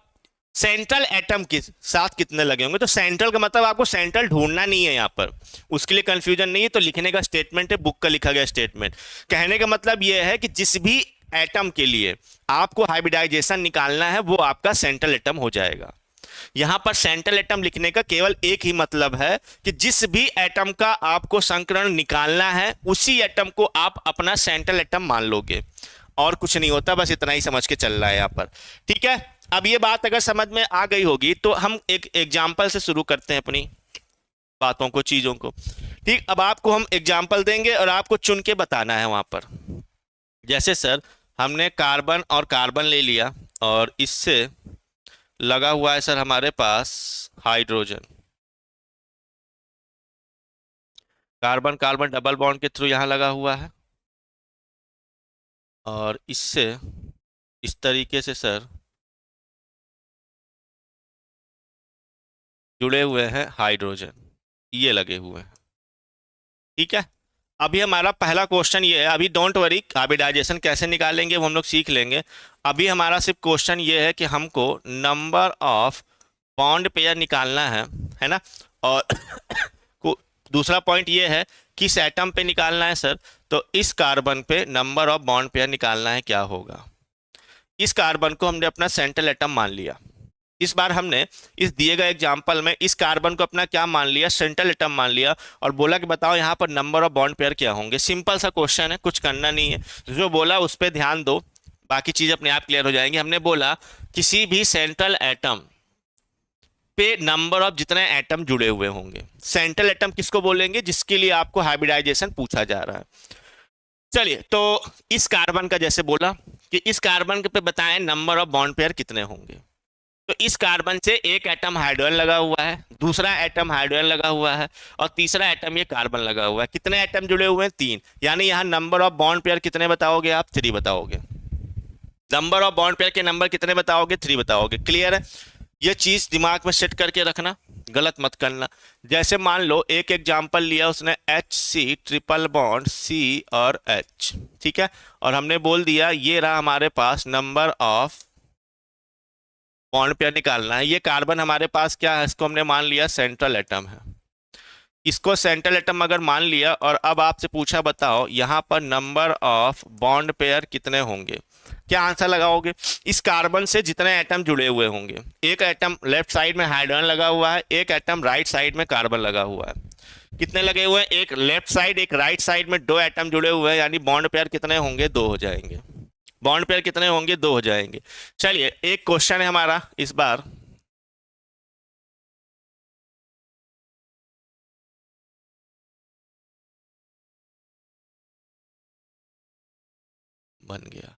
S1: सेंट्रल एटम के साथ कितने लगे होंगे। तो सेंट्रल का मतलब आपको सेंट्रल ढूंढना नहीं है यहाँ पर, उसके लिए कंफ्यूजन नहीं है। तो लिखने का स्टेटमेंट है, बुक का लिखा गया स्टेटमेंट। कहने का मतलब यह है कि जिस भी एटम के लिए आपको हाइब्रिडाइजेशन निकालना है वो आपका सेंट्रल एटम हो जाएगा। यहां पर सेंट्रल एटम लिखने का केवल एक ही मतलब है कि जिस भी एटम का आपको संकरण निकालना है उसी एटम को आप अपना सेंट्रल एटम मान लोगे, और कुछ नहीं होता। बस इतना ही समझ के चल रहा है यहाँ पर, ठीक है। अब ये बात अगर समझ में आ गई होगी तो हम एक एग्जाम्पल से शुरू करते हैं अपनी बातों को, चीजों को। ठीक, अब आपको हम एग्जाम्पल देंगे और आपको चुन के बताना है वहां पर। जैसे सर हमने कार्बन और कार्बन ले लिया और इससे लगा हुआ है सर हमारे पास hydrogen. Carbon carbon double bond के थ्रू यहां लगा हुआ है और इससे इस तरीके से सर जुड़े हुए हैं हाइड्रोजन, ये लगे हुए हैं, ठीक है। अभी हमारा पहला क्वेश्चन ये है, अभी डोंट वरी हाइब्रिडाइजेशन कैसे निकालेंगे वो हम लोग सीख लेंगे। अभी हमारा सिर्फ क्वेश्चन ये है कि हमको नंबर ऑफ बॉन्ड पेयर निकालना है ना। और दूसरा पॉइंट ये है किस एटम पे निकालना है सर, तो इस कार्बन पे नंबर ऑफ बॉन्ड पेयर निकालना है, क्या होगा। इस कार्बन को हमने अपना सेंट्रल एटम मान लिया। इस बार हमने इस दिए गए एग्जाम्पल में इस कार्बन को अपना क्या मान लिया, सेंट्रल एटम मान लिया, और बोला कि बताओ यहाँ पर नंबर ऑफ बॉन्ड पेयर क्या होंगे। सिंपल सा क्वेश्चन है, कुछ करना नहीं है। जो बोला उस पर ध्यान दो, बाकी चीज अपने आप क्लियर हो जाएंगी। हमने बोला किसी भी सेंट्रल एटम पे नंबर ऑफ जितने एटम जुड़े हुए होंगे। सेंट्रल एटम किसको बोलेंगे, जिसके लिए आपको हाइब्रिडाइजेशन पूछा जा रहा है। चलिए, तो इस कार्बन का जैसे बोला कि इस कार्बन पे बताएं नंबर ऑफ बॉन्ड पेयर कितने होंगे। तो इस कार्बन से एक एटम हाइड्रोजन लगा हुआ है, दूसरा एटम हाइड्रोजन लगा हुआ है और तीसरा एटम ये कार्बन लगा हुआ है। कितने एटम जुड़े हुए हैं, 3। यानी यहाँ नंबर ऑफ बॉन्ड पेयर कितने बताओगे आप, 3 बताओगे। नंबर ऑफ बॉन्ड पेयर के नंबर कितने बताओगे, 3 बताओगे। क्लियर है, ये चीज दिमाग में सेट करके रखना, गलत मत करना। जैसे मान लो एक एग्जांपल लिया उसने HC ट्रिपल बॉन्ड C और H, ठीक है, और हमने बोल दिया ये रहा हमारे पास नंबर ऑफ बॉन्ड पेयर निकालना है। ये कार्बन हमारे पास क्या है, इसको हमने मान लिया सेंट्रल एटम है। इसको सेंट्रल एटम अगर मान लिया और अब आपसे पूछा बताओ यहाँ पर नंबर ऑफ बॉन्ड पेयर कितने होंगे, क्या आंसर लगाओगे। इस कार्बन से जितने एटम जुड़े हुए होंगे, एक एटम लेफ्ट साइड में हाइड्रोजन लगा हुआ है, एक एटम राइट साइड में कार्बन लगा हुआ है। कितने लगे हुए हैं, एक लेफ्ट साइड एक राइट साइड में 2 एटम जुड़े हुए हैं, यानी बॉन्ड पेयर कितने होंगे, 2 हो जाएंगे। बॉन्ड पेयर कितने होंगे, 2 हो जाएंगे। चलिए, एक क्वेश्चन है हमारा इस बार, बन गया।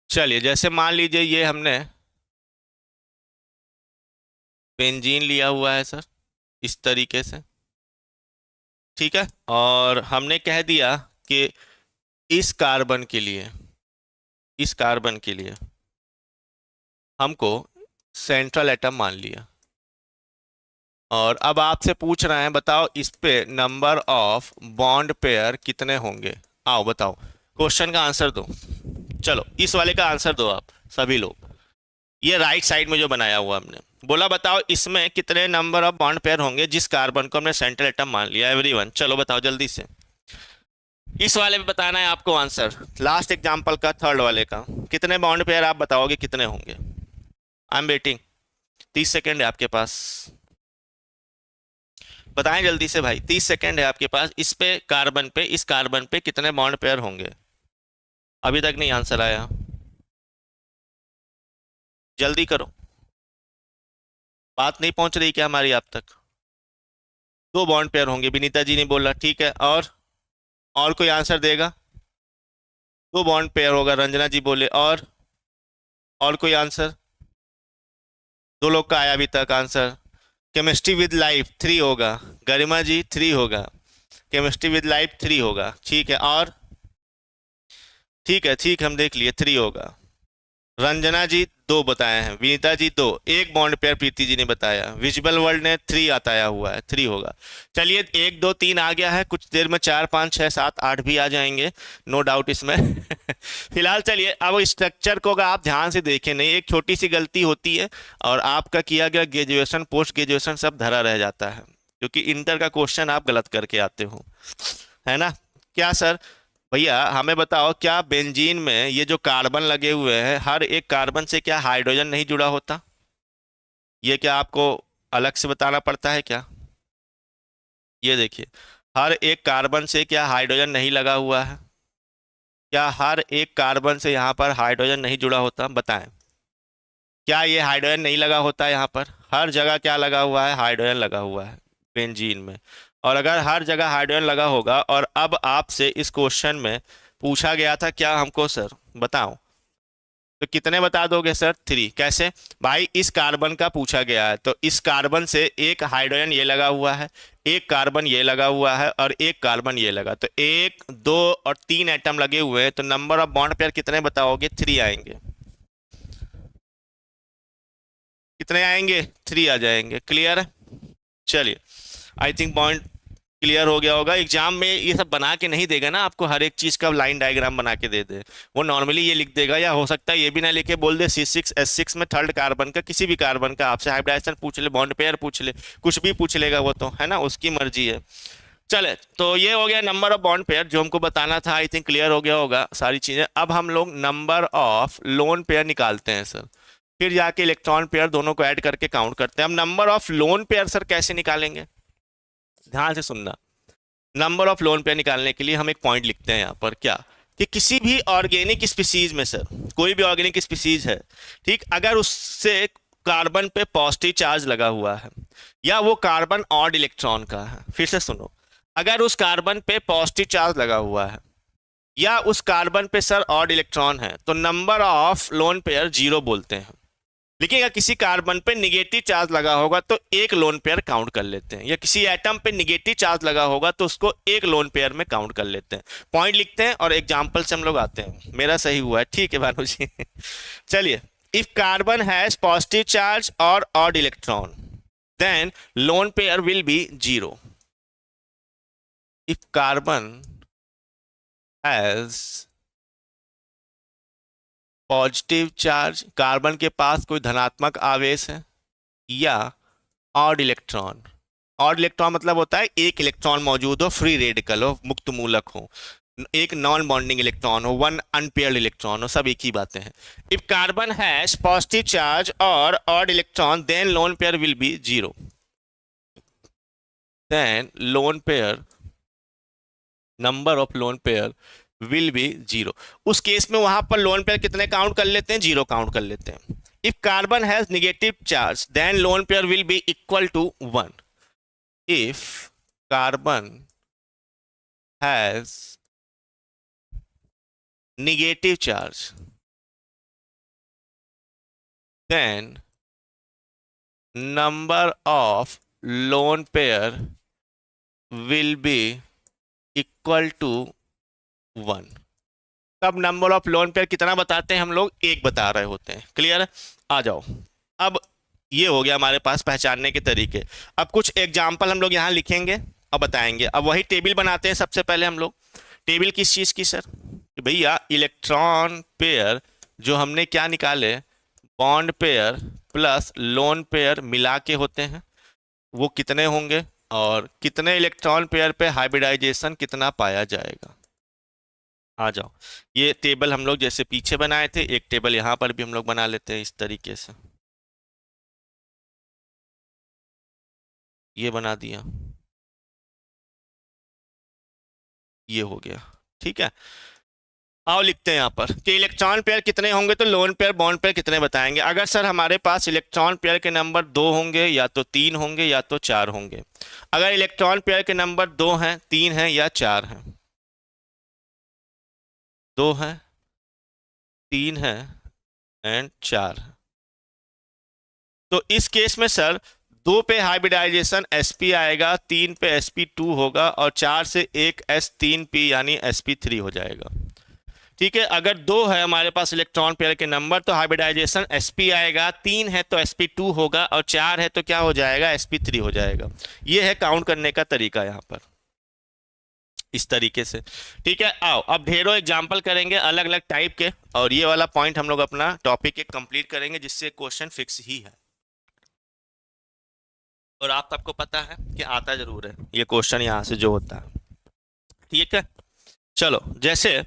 S1: चलिए, जैसे मान लीजिए ये हमने बेंजीन लिया हुआ है सर इस तरीके से, ठीक है, और हमने कह दिया कि इस कार्बन के लिए, इस कार्बन के लिए हमको सेंट्रल एटम मान लिया। और अब आपसे पूछ रहे हैं बताओ इस पे नंबर ऑफ बॉन्ड पेयर कितने होंगे। आओ बताओ, क्वेश्चन का आंसर दो। चलो, इस वाले का आंसर दो आप सभी लोग। ये राइट साइड में जो बनाया हुआ हमने, बोला बताओ इसमें कितने नंबर ऑफ बॉन्ड पेयर होंगे जिस कार्बन को हमने सेंट्रल एटम मान लिया। एवरीवन चलो बताओ जल्दी से। इस वाले में बताना है आपको आंसर, लास्ट एग्जांपल का, थर्ड वाले का। कितने बॉन्ड पेयर आप बताओगे कितने होंगे। आई एम वेटिंग, 30 सेकेंड है आपके पास, बताएं जल्दी से भाई, 30 सेकेंड है आपके पास। इस पे कार्बन पे, इस कार्बन पे कितने बॉन्ड पेयर होंगे। अभी तक नहीं आंसर आया, जल्दी करो, बात नहीं पहुंच रही क्या हमारी आप तक। 2 बॉन्ड पेयर होंगे, विनीता जी ने बोला, ठीक है। और कोई आंसर देगा, 2 बॉन्ड पेयर होगा, रंजना जी बोले। और कोई आंसर, 2 लोग का आया अभी तक आंसर। केमिस्ट्री विद लाइफ 3 होगा, गरिमा जी 3 होगा, केमिस्ट्री विद लाइफ 3 होगा, ठीक है। और ठीक है, ठीक, हम देख लिए 3 होगा। रंजना जी 2 बताए हैं, विनीता जी 2, एक बॉन्ड पेयर प्रीति जी ने बताया, विजुअल वर्ल्ड ने 3 बताया हुआ है, 3 होगा। चलिए 1 2 3 आ गया है, कुछ देर में 4 5 6 7 8 भी आ जाएंगे, नो डाउट इसमें। फिलहाल चलिए अब स्ट्रक्चर को अगर आप ध्यान से देखें, नहीं एक छोटी सी गलती होती है और आपका किया गया ग्रेजुएशन पोस्ट ग्रेजुएशन सब धरा रह जाता है, क्योंकि इंटर का क्वेश्चन आप गलत करके आते हो, है ना। क्या सर, भैया हमें बताओ, क्या बेंजीन में ये जो कार्बन लगे हुए हैं, हर एक कार्बन से क्या हाइड्रोजन नहीं जुड़ा होता? ये क्या आपको अलग से बताना पड़ता है क्या? ये देखिए, हर एक कार्बन से क्या हाइड्रोजन नहीं लगा हुआ है? क्या हर एक कार्बन से यहाँ पर हाइड्रोजन नहीं जुड़ा होता? बताएं, क्या ये हाइड्रोजन नहीं लगा होता? यहाँ पर हर जगह क्या लगा हुआ है? हाइड्रोजन लगा हुआ है बेंजीन में। और अगर हर जगह हाइड्रोजन लगा होगा और अब आपसे इस क्वेश्चन में पूछा गया था क्या हमको सर, बताओ, तो कितने बता दोगे सर? 3। कैसे भाई, इस कार्बन का पूछा गया है तो इस कार्बन से एक हाइड्रोजन ये लगा हुआ है, एक कार्बन ये लगा हुआ है और एक कार्बन ये लगा, तो 1 2 और 3 एटम लगे हुए हैं, तो नंबर ऑफ बॉन्ड पेयर कितने बताओगे? 3 आएंगे। कितने आएंगे? 3 आ जाएंगे। क्लियर है? चलिए, आई थिंक पॉइंट क्लियर हो गया होगा। एग्जाम में ये सब बना के नहीं देगा ना आपको, हर एक चीज का लाइन डायग्राम बना के दे दे, वो नॉर्मली ये लिख देगा, या हो सकता है ये भी ना लिखे, बोल दे C6H6 में थर्ड कार्बन का, किसी भी कार्बन का आपसे हाइब्रिडाइजेशन पूछ ले, बॉन्ड पेयर पूछ ले, कुछ भी पूछ लेगा वो, तो है ना, उसकी मर्जी है। चले, तो ये हो गया नंबर ऑफ बॉन्ड पेयर जो हमको बताना था, आई थिंक क्लियर हो गया होगा सारी चीजें। अब हम लोग नंबर ऑफ लोन पेयर निकालते हैं सर, फिर जाके इलेक्ट्रॉन पेयर दोनों को ऐड करके काउंट करते हैं। हम number of lone pair sir कैसे निकालेंगे, ध्यान से सुनना। नंबर ऑफ लोन पेयर निकालने के लिए हम एक पॉइंट लिखते हैं यहाँ पर, क्या कि किसी भी ऑर्गेनिक स्पीसीज में सर, कोई भी ऑर्गेनिक स्पीसीज है, ठीक, अगर उससे कार्बन पे पॉजिटिव चार्ज लगा हुआ है या वो कार्बन ऑड इलेक्ट्रॉन का है, फिर से सुनो, अगर उस कार्बन पे पॉजिटिव चार्ज लगा हुआ है या उस कार्बन पे सर ऑड इलेक्ट्रॉन है, तो नंबर ऑफ लोन पेयर 0 बोलते हैं। लेकिन अगर किसी कार्बन पे निगेटिव चार्ज लगा होगा तो एक लोन पेयर काउंट कर लेते हैं, या किसी एटम पे निगेटिव चार्ज लगा होगा तो उसको एक लोन पेयर में काउंट कर लेते हैं। पॉइंट लिखते हैं और एग्जांपल से हम लोग आते हैं। मेरा सही हुआ है, ठीक है भानु जी। चलिए, if carbon has positive charge और odd electron then lone pair will be 0। If carbon has positive charge, carbon के पास कोई धनात्मक आवेश है, या ऑड इलेक्ट्रॉन, ऑड इलेक्ट्रॉन मतलब होता है एक इलेक्ट्रॉन मौजूद हो, फ्री रेडिकल हो, मुक्त मूलक हो, एक नॉन बॉन्डिंग इलेक्ट्रॉन हो, वन अनपेयर्ड इलेक्ट्रॉन हो, सब एक ही बातें हैं। If carbon has positive charge और odd electron then lone pair will be 0। Then lone pair, number of lone pair will be 0। उस केस में वहां पर लोन पेयर कितने काउंट कर लेते हैं? 0 काउंट कर लेते हैं। If carbon has negative charge then lone pair will be equal to 1। If carbon has negative charge then number of lone pair will be equal to 1। तब नंबर ऑफ लोन पेयर कितना बताते हैं हम लोग? 1 बता रहे होते हैं। क्लियर है? आ जाओ, अब ये हो गया हमारे पास पहचानने के तरीके। अब कुछ एग्जाम्पल हम लोग यहाँ लिखेंगे और बताएंगे। अब वही टेबल बनाते हैं सबसे पहले हम लोग। टेबल किस चीज़ की सर? कि भैया इलेक्ट्रॉन पेयर जो हमने क्या निकाले, bond pair plus lone pair मिला के होते हैं, वो कितने होंगे और कितने इलेक्ट्रॉन पेयर पे हाइब्रिडाइजेशन कितना पाया जाएगा। आ जाओ, ये टेबल हम लोग जैसे पीछे बनाए थे, एक टेबल यहाँ पर भी हम लोग बना लेते हैं इस तरीके से। ये बना दिया, ये हो गया, ठीक है। आओ लिखते हैं यहाँ पर कि इलेक्ट्रॉन पेयर कितने होंगे, तो लोन पेयर बॉन्ड पेयर कितने बताएंगे। अगर सर हमारे पास इलेक्ट्रॉन पेयर के नंबर 2 होंगे, या तो 3 होंगे या तो 4 होंगे। अगर इलेक्ट्रॉन पेयर के नंबर 2 हैं, 3 हैं या 4 हैं, 2 हैं, 3 हैं एंड 4 है, तो इस केस में सर 2 पे हाइब्रिडाइजेशन sp आएगा, 3 पे sp2 होगा और 4 से एक s3p यानी sp3 हो जाएगा। ठीक है, अगर 2 है हमारे पास इलेक्ट्रॉन पेयर के नंबर तो हाइब्रिडाइजेशन sp आएगा, 3 है तो sp2 होगा, और 4 है तो क्या हो जाएगा, sp3 हो जाएगा। ये है काउंट करने का तरीका यहाँ पर, इस तरीके से। ठीक है, आओ अब ढेरों एग्जाम्पल करेंगे अलग अलग टाइप के, और ये वाला पॉइंट हम लोग अपना टॉपिक एक कंप्लीट करेंगे, जिससे क्वेश्चन फिक्स ही है, और आप सबको पता है कि आता जरूर है ये क्वेश्चन यहाँ से जो होता है। ठीक है, चलो जैसे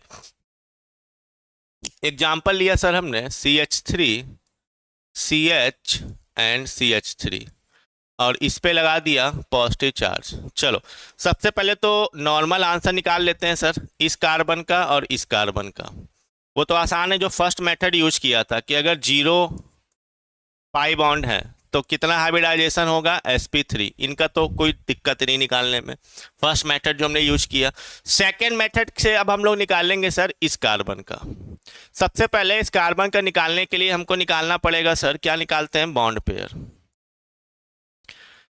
S1: एग्जाम्पल लिया सर हमने CH3 CH एंड CH3, और इस पे लगा दिया पॉजिटिव चार्ज। चलो सबसे पहले तो नॉर्मल आंसर निकाल लेते हैं सर, इस कार्बन का और इस कार्बन का। वो तो आसान है, जो फर्स्ट मेथड यूज किया था कि अगर 0 पाई बॉन्ड है तो कितना हाइब्रिडाइजेशन होगा, sp3। इनका तो कोई दिक्कत नहीं निकालने में, फर्स्ट मेथड जो हमने यूज किया। सेकेंड मेथड से अब हम लोग निकालेंगे सर इस कार्बन का। सबसे पहले इस कार्बन का निकालने के लिए हमको निकालना पड़ेगा सर, क्या निकालते हैं, बॉन्ड पेयर।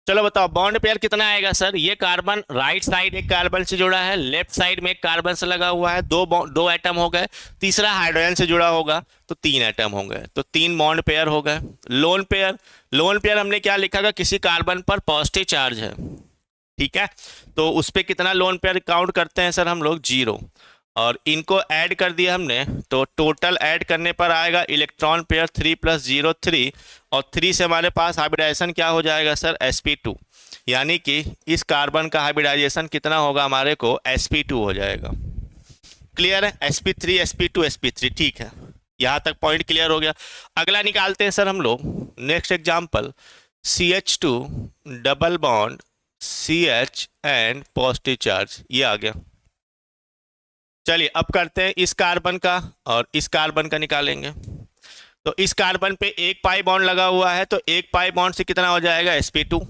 S1: चलो बताओ बॉन्ड पेयर कितना आएगा सर। ये कार्बन राइट साइड एक कार्बन से जुड़ा है, लेफ्ट साइड में एक कार्बन से लगा हुआ है, दो एटम हो गए, तीसरा हाइड्रोजन से जुड़ा होगा तो 3 एटम हो गए, तो 3 बॉन्ड पेयर हो गए। लोन पेयर हमने क्या लिखा था, किसी कार्बन पर पॉजिटिव चार्ज है, ठीक है, तो उस पर कितना लोन पेयर काउंट करते हैं सर हम लोग, 0, और इनको ऐड कर दिया हमने तो टोटल ऐड करने पर आएगा इलेक्ट्रॉन पेयर 3 + 0 3, और 3 से हमारे पास हाइब्रिडाइजेशन क्या हो जाएगा सर, sp2। यानी कि इस कार्बन का हाइब्रिडाइजेशन कितना होगा हमारे को, sp2 हो जाएगा। क्लियर है, sp3 sp2 sp3, ठीक है, यहाँ तक पॉइंट क्लियर हो गया। अगला निकालते हैं सर हम लोग, next example CH2 double bond CH and positive charge, ये आ गया। चलिए अब करते हैं इस कार्बन का और इस कार्बन का निकालेंगे। तो इस कार्बन पे 1 पाई बॉन्ड लगा हुआ है, तो 1 पाई बॉन्ड से कितना हो जाएगा, sp2।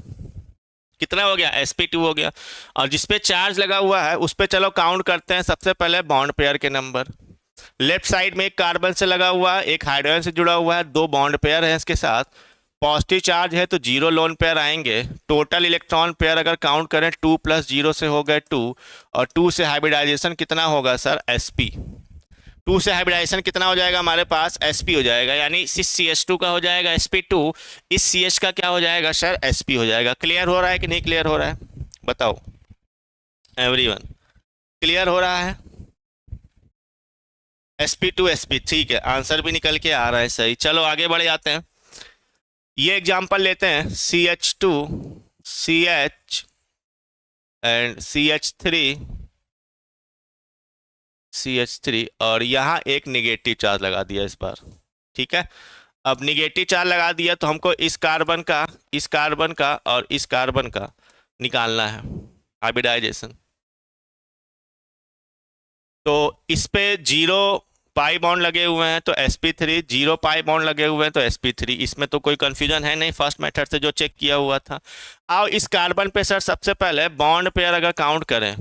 S1: कितना हो गया, sp2 हो गया। और जिस पे चार्ज लगा हुआ है उस पे चलो काउंट करते हैं सबसे पहले बॉन्ड पेयर के नंबर। लेफ्ट साइड में एक कार्बन से लगा हुआ है, एक हाइड्रोजन से जुड़ा हुआ है, 2 बॉन्ड पेयर है इसके साथ, पॉजिटिव चार्ज है तो 0 लोन पेयर आएंगे। टोटल इलेक्ट्रॉन पेयर अगर काउंट करें 2 + 0 से हो गए 2, और 2 से हाइब्रिडाइजेशन कितना होगा सर, sp। 2 से हाइब्रिडाइजेशन कितना हो जाएगा हमारे पास, sp हो जाएगा, यानी इस CH2 का हो जाएगा sp2, इस CH का क्या हो जाएगा सर, sp हो जाएगा। क्लियर हो रहा है कि नहीं क्लियर हो रहा है, बताओ एवरीवन, क्लियर हो रहा है, sp2 sp, ठीक है, आंसर भी निकल के आ रहा है सही। चलो आगे बढ़ जाते हैं, ये एग्जाम्पल लेते हैं CH2 CH एंड CH3 और यहाँ एक निगेटिव चार्ज लगा दिया इस बार, ठीक है। अब निगेटिव चार्ज लगा दिया तो हमको इस कार्बन का और इस कार्बन का निकालना है हाइब्रिडाइजेशन। तो इस पे 0 पाई बॉन्ड लगे हुए हैं तो sp3, 0 पाई बॉन्ड लगे हुए हैं तो sp3, इसमें तो कोई कंफ्यूजन है नहीं, फर्स्ट मेथड से जो चेक किया हुआ था। आओ इस कार्बन पे सर सबसे पहले बॉन्ड पेयर अगर काउंट करें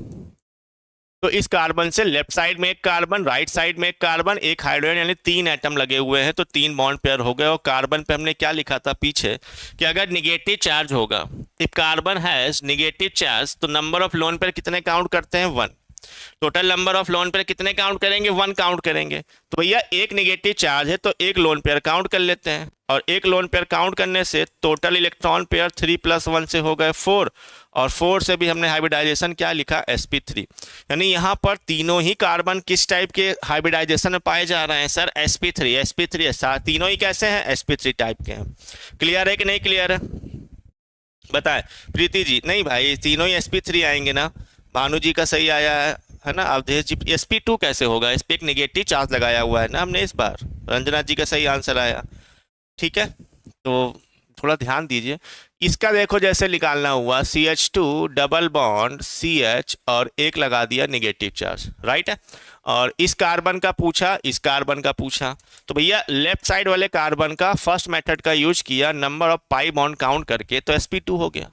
S1: तो इस कार्बन से लेफ्ट साइड में एक कार्बन, राइट साइड में एक कार्बन, एक हाइड्रोजन, यानी 3 एटम लगे हुए हैं तो 3 बॉन्ड पेयर हो गए। और कार्बन पे हमने क्या लिखा था पीछे कि अगर निगेटिव चार्ज होगा, if carbon has negative charge, तो नंबर ऑफ लोन पेयर कितने काउंट करते हैं, 1। Total number of lone pair कितने काउंट करेंगे, 1 काउंट करेंगे। तो भैया एक निगेटिव चार्ज है तो एक लोन पेयर काउंट कर लेते हैं, और एक लोन पेयर काउंट करने से टोटल इलेक्ट्रॉन पेयर 3 + 1 से हो गए 4, और 4 से भी हमने हाइब्रिडाइजेशन क्या लिखा, sp3। यानी यहाँ पर तीनों ही कार्बन किस टाइप के हाइब्रिडाइजेशन में पाए जा रहे हैं सर, sp3 तीनों ही कैसे हैं, sp3 टाइप के हैं। क्लियर है कि नहीं क्लियर है, बताएं प्रीति जी। नहीं भाई तीनों ही sp3 आएंगे ना, भानु जी का सही आया है ना, अवधेश जी sp2 कैसे होगा, इस पर एक निगेटिव चार्ज लगाया हुआ है ना हमने इस बार। रंजना जी का सही आंसर आया, ठीक है, तो थोड़ा ध्यान दीजिए। इसका देखो जैसे निकालना हुआ CH2 डबल बॉन्ड CH और एक लगा दिया निगेटिव चार्ज, राइट है। और इस कार्बन का पूछा, इस कार्बन का पूछा, तो भैया लेफ्ट साइड वाले कार्बन का फर्स्ट मेथड का यूज किया, number of pi bond count करके, तो sp2 हो गया।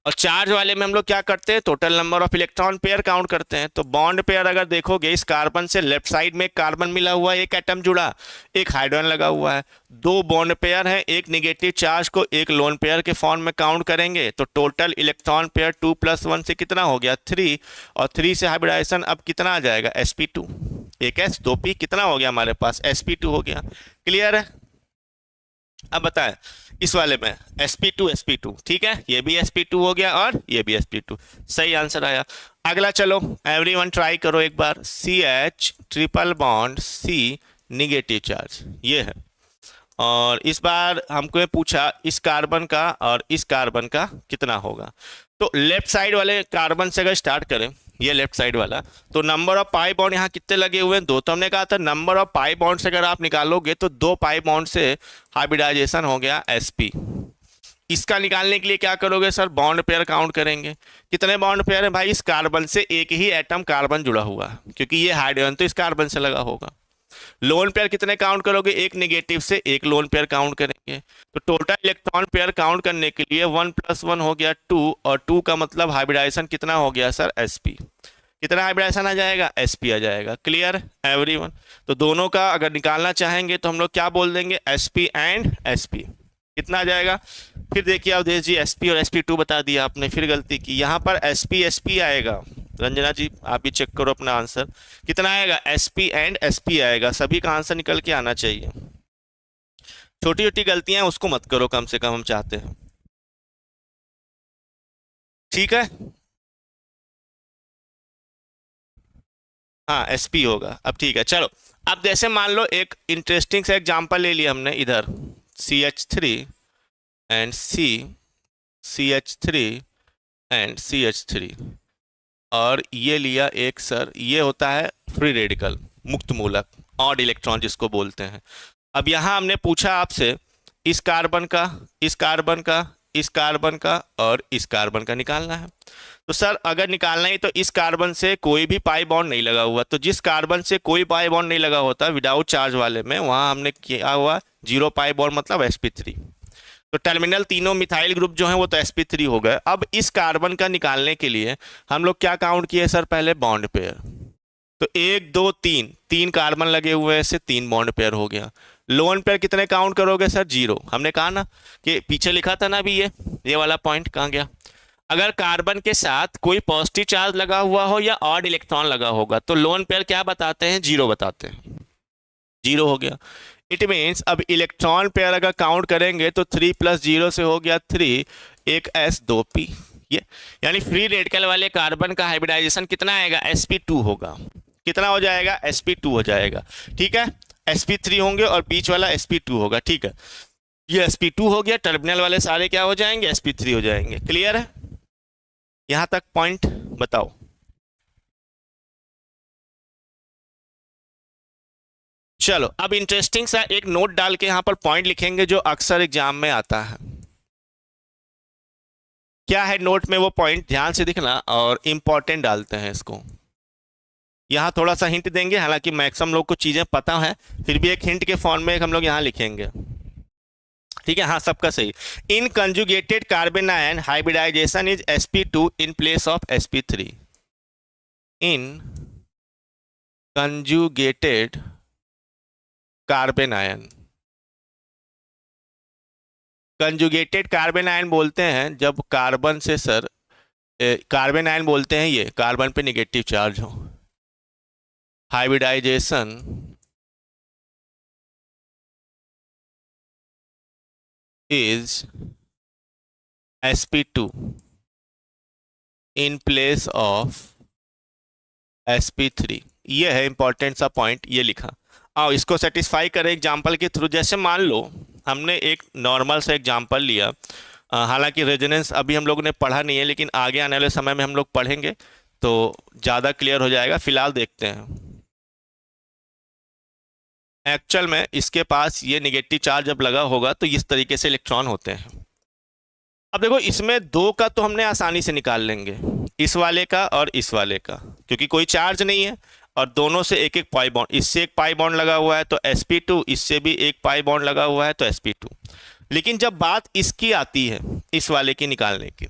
S1: और चार्ज वाले में हम लोग क्या करते हैं, total number of electron pair count करते हैं। तो बॉन्ड पेयर अगर देखोगे इस कार्बन से लेफ्ट साइड में एक कार्बन मिला हुआ है, एक एटम जुड़ा, एक हाइड्रोजन लगा हुआ है, 2 बॉन्ड पेयर है, एक निगेटिव चार्ज को एक लोन पेयर के फॉर्म में काउंट करेंगे तो टोटल इलेक्ट्रॉन पेयर 2 + 1 से कितना हो गया, 3, और 3 से हाइब्रिडाइजेशन अब कितना आ जाएगा, sp2। एक S 2P, कितना हो गया हमारे पास, sp2 हो गया। क्लियर है? अब बताएं इस वाले में sp2 ठीक है, ये भी sp2 हो गया और ये भी sp2, सही आंसर आया। अगला चलो एवरीवन ट्राई करो एक बार, CH triple bond C negative charge, ये है। और इस बार हमको ये पूछा इस कार्बन का और इस कार्बन का कितना होगा। तो लेफ्ट साइड वाले कार्बन से अगर स्टार्ट करें, ये लेफ्ट साइड वाला, तो नंबर ऑफ पाई बॉन्ड यहाँ कितने लगे हुए हैं, 2। तो हमने कहा था नंबर ऑफ पाई बॉन्ड से अगर आप निकालोगे तो 2 पाई बॉन्ड से हाइब्रिडाइजेशन हो गया sp। इसका निकालने के लिए क्या करोगे सर, बॉन्ड पेयर काउंट करेंगे। कितने बॉन्ड पेयर है भाई, इस कार्बन से एक ही एटम कार्बन जुड़ा हुआ है, क्योंकि ये हाइड्रोजन तो इस कार्बन से लगा होगा। लोन पेयर कितने काउंट करोगे, एक नेगेटिव से एक लोन पेयर काउंट करेंगे। तो टोटल इलेक्ट्रॉन पेयर काउंट करने के लिए 1 + 1 हो गया 2, और 2 का मतलब हाइब्रिडाइजेशन कितना हो गया सर, sp। कितना हाइब्रिडाइजेशन आ जाएगा, sp आ जाएगा। Clear everyone? तो दोनों का अगर निकालना चाहेंगे तो हम लोग क्या बोल देंगे, sp एंड sp। कितना आ जाएगा, फिर देखिए अवधेश जी sp और sp2 बता दिया आपने, फिर गलती की, यहाँ पर sp आएगा। रंजना जी आप भी चेक करो अपना आंसर, कितना आएगा, sp एंड sp आएगा। सभी का आंसर निकल के आना चाहिए, छोटी छोटी गलतियां उसको मत करो, कम से कम हम चाहते हैं। ठीक है, हाँ sp होगा। अब ठीक है, चलो अब जैसे मान लो एक इंटरेस्टिंग सा एग्जांपल ले लिया हमने, इधर CH3 and CH3 and CH3, और ये लिया एक सर, ये होता है फ्री रेडिकल, मुक्त मूलक, ऑड इलेक्ट्रॉन जिसको बोलते हैं। अब यहाँ हमने पूछा आपसे इस कार्बन का, इस कार्बन का, इस कार्बन का और इस कार्बन का निकालना है। तो सर अगर निकालना ही तो इस कार्बन से कोई भी पाई बॉन्ड नहीं लगा हुआ, तो जिस कार्बन से कोई पाई बॉन्ड नहीं लगा होता विदाउट चार्ज वाले में, वहाँ हमने किया हुआ 0 पाई बॉन्ड मतलब sp3। तो टर्मिनल तीनों मिथाइल ग्रुप जो हैं वो तो sp3 हो गए। अब इस कार्बन का निकालने के लिए हम लोग क्या काउंट किए सर, पहले बॉन्ड पेयर। तो 1 2 3, 3 कार्बन लगे हुए हैं, से 3 बॉन्ड पेयर हो गया। लोन पेयर कितने काउंट करोगे सर, 0। हमने कहा ना कि पीछे लिखा था ना अभी, ये वाला पॉइंट कहाँ गया। अगर कार्बन के साथ कोई पॉजिटिव चार्ज लगा हुआ हो या ऑड इलेक्ट्रॉन लगा होगा तो लोन पेयर क्या बताते हैं, 0 बताते हैं, 0 हो गया। इट मीन्स अब इलेक्ट्रॉन पेयर अगर काउंट करेंगे तो 3 + 0 से हो गया 3, एक S 2P, ये यानी फ्री रेडिकल वाले कार्बन का हाइब्रिडाइजेशन कितना आएगा, sp2 होगा। कितना हो जाएगा, sp2 हो जाएगा। ठीक है, sp3 होंगे और बीच वाला sp2 होगा। ठीक है, ये sp2 हो गया, टर्मिनल वाले सारे क्या हो जाएंगे, sp3 हो जाएंगे। क्लियर है, यहां तक पॉइंट बताओ। चलो अब इंटरेस्टिंग सा एक नोट डाल के यहां पर पॉइंट लिखेंगे जो अक्सर एग्जाम में आता है। क्या है नोट में वो पॉइंट, ध्यान से दिखना और इंपॉर्टेंट डालते हैं इसको। यहाँ थोड़ा सा हिंट देंगे, हालांकि मैक्सिमम लोग को चीजें पता है, फिर भी एक हिंट के फॉर्म में हम लोग यहाँ लिखेंगे। ठीक है, हाँ सबका सही। In conjugated carbanion hybridization is sp2 in place of sp3। In conjugated carbanion, conjugated carbanion बोलते हैं जब कार्बन से सर, कार्बन आयन बोलते हैं ये कार्बन पे नेगेटिव चार्ज हो। Hybridization is sp2 in place of sp3। ये है इंपॉर्टेंट सा पॉइंट, ये लिखा। आओ इसको सेटिस्फाई करें एग्जांपल के थ्रू। जैसे मान लो हमने एक नॉर्मल सा एग्जांपल लिया, हालांकि रेजोनेंस अभी हम लोगों ने पढ़ा नहीं है, लेकिन आगे आने वाले समय में हम लोग पढ़ेंगे तो ज़्यादा क्लियर हो जाएगा। फिलहाल देखते हैं। एक्चुअल में इसके पास ये नेगेटिव चार्ज जब लगा होगा तो इस तरीके से इलेक्ट्रॉन होते हैं। अब देखो इसमें 2 का तो हमने आसानी से निकाल लेंगे, इस वाले का और इस वाले का, क्योंकि कोई चार्ज नहीं है और दोनों से एक एक पाई बॉन्ड, इससे एक पाई बॉन्ड लगा हुआ है तो sp2, इससे भी एक पाई बॉन्ड लगा हुआ है तो sp2। लेकिन जब बात इसकी आती है, इस वाले की निकालने की,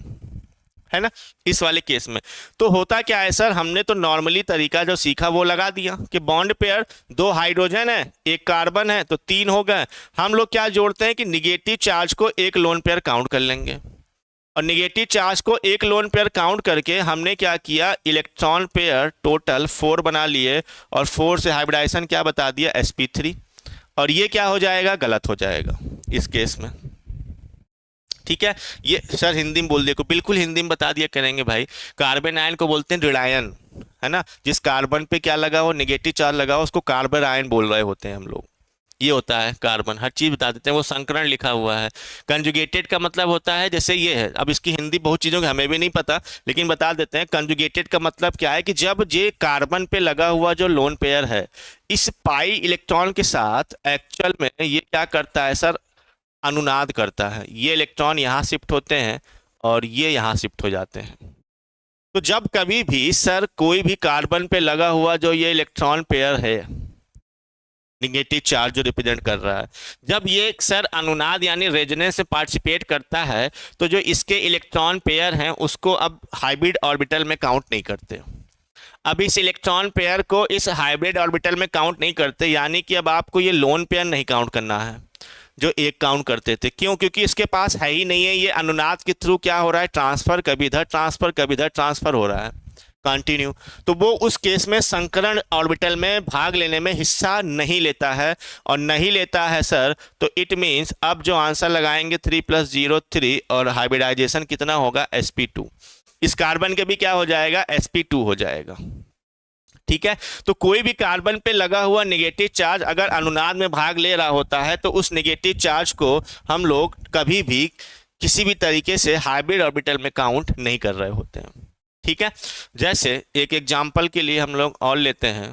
S1: है ना, इस वाले केस में तो होता क्या है सर, हमने तो नॉर्मली तरीका जो सीखा वो लगा दिया कि बॉन्ड पेयर 2 हाइड्रोजन है, एक कार्बन है तो 3 हो गए। हम लोग क्या जोड़ते हैं कि निगेटिव चार्ज को एक लोन पेयर काउंट कर लेंगे। और निगेटिव चार्ज को एक लोन पेयर काउंट करके हमने क्या किया, इलेक्ट्रॉन पेयर टोटल 4 बना लिए और 4 से हाइब्रिडाइजेशन क्या बता दिया, sp3। और ये क्या हो जाएगा, गलत हो जाएगा इस केस में। ठीक है, ये सर हिंदी में बोल दिया, बिल्कुल हिंदी में बता दिया करेंगे भाई। कार्बन आयन को बोलते हैं ऋणायन, है ना। जिस कार्बन पे क्या लगा हो, नेगेटिव चार्ज लगा हो, उसको कार्बन आयन बोल रहे होते हैं हम लोग। ये होता है कार्बन, हर चीज बता देते हैं, वो संकरण लिखा हुआ है। कंजुगेटेड का मतलब होता है जैसे ये है, अब इसकी हिंदी बहुत चीज़ों की हमें भी नहीं पता, लेकिन बता देते हैं। कंजुगेटेड का मतलब क्या है कि जब ये कार्बन पे लगा हुआ जो लोन पेयर है, इस पाई इलेक्ट्रॉन के साथ एक्चुअल में ये क्या करता है सर, अनुनाद करता है। ये इलेक्ट्रॉन यहाँ शिफ्ट होते हैं और ये यहाँ शिफ्ट हो जाते हैं। तो जब कभी भी सर कोई भी कार्बन पे लगा हुआ जो ये इलेक्ट्रॉन पेयर है, निगेटिव चार्ज जो रिप्रेजेंट कर रहा है, जब ये सर अनुनाद यानी रेजोनेंस में पार्टिसिपेट करता है, तो जो इसके इलेक्ट्रॉन पेयर हैं उसको अब हाइब्रिड ऑर्बिटल में काउंट नहीं करते। अब इस इलेक्ट्रॉन पेयर को इस हाइब्रिड ऑर्बिटल में काउंट नहीं करते, यानी कि अब आपको ये लोन पेयर नहीं काउंट करना है जो एक काउंट करते थे। क्यों? क्योंकि इसके पास है ही नहीं है, ये अनुनाद के थ्रू क्या हो रहा है, ट्रांसफर कभी इधर ट्रांसफर कभी इधर ट्रांसफर हो रहा है कंटिन्यू। तो वो उस केस में संकरण ऑर्बिटल में भाग लेने में हिस्सा नहीं लेता है, और नहीं लेता है सर तो इट मीन्स अब जो आंसर लगाएंगे 3 + 0 3, और हाइब्रिडाइजेशन कितना होगा, sp2। इस कार्बन के भी क्या हो जाएगा, sp2 हो जाएगा। ठीक है, तो कोई भी कार्बन पे लगा हुआ नेगेटिव चार्ज अगर अनुनाद में भाग ले रहा होता है तो उस नेगेटिव चार्ज को हम लोग कभी भी किसी भी तरीके से हाइब्रिड ऑर्बिटल में काउंट नहीं कर रहे होते हैं। ठीक है, जैसे एक एग्जांपल के लिए हम लोग और लेते हैं।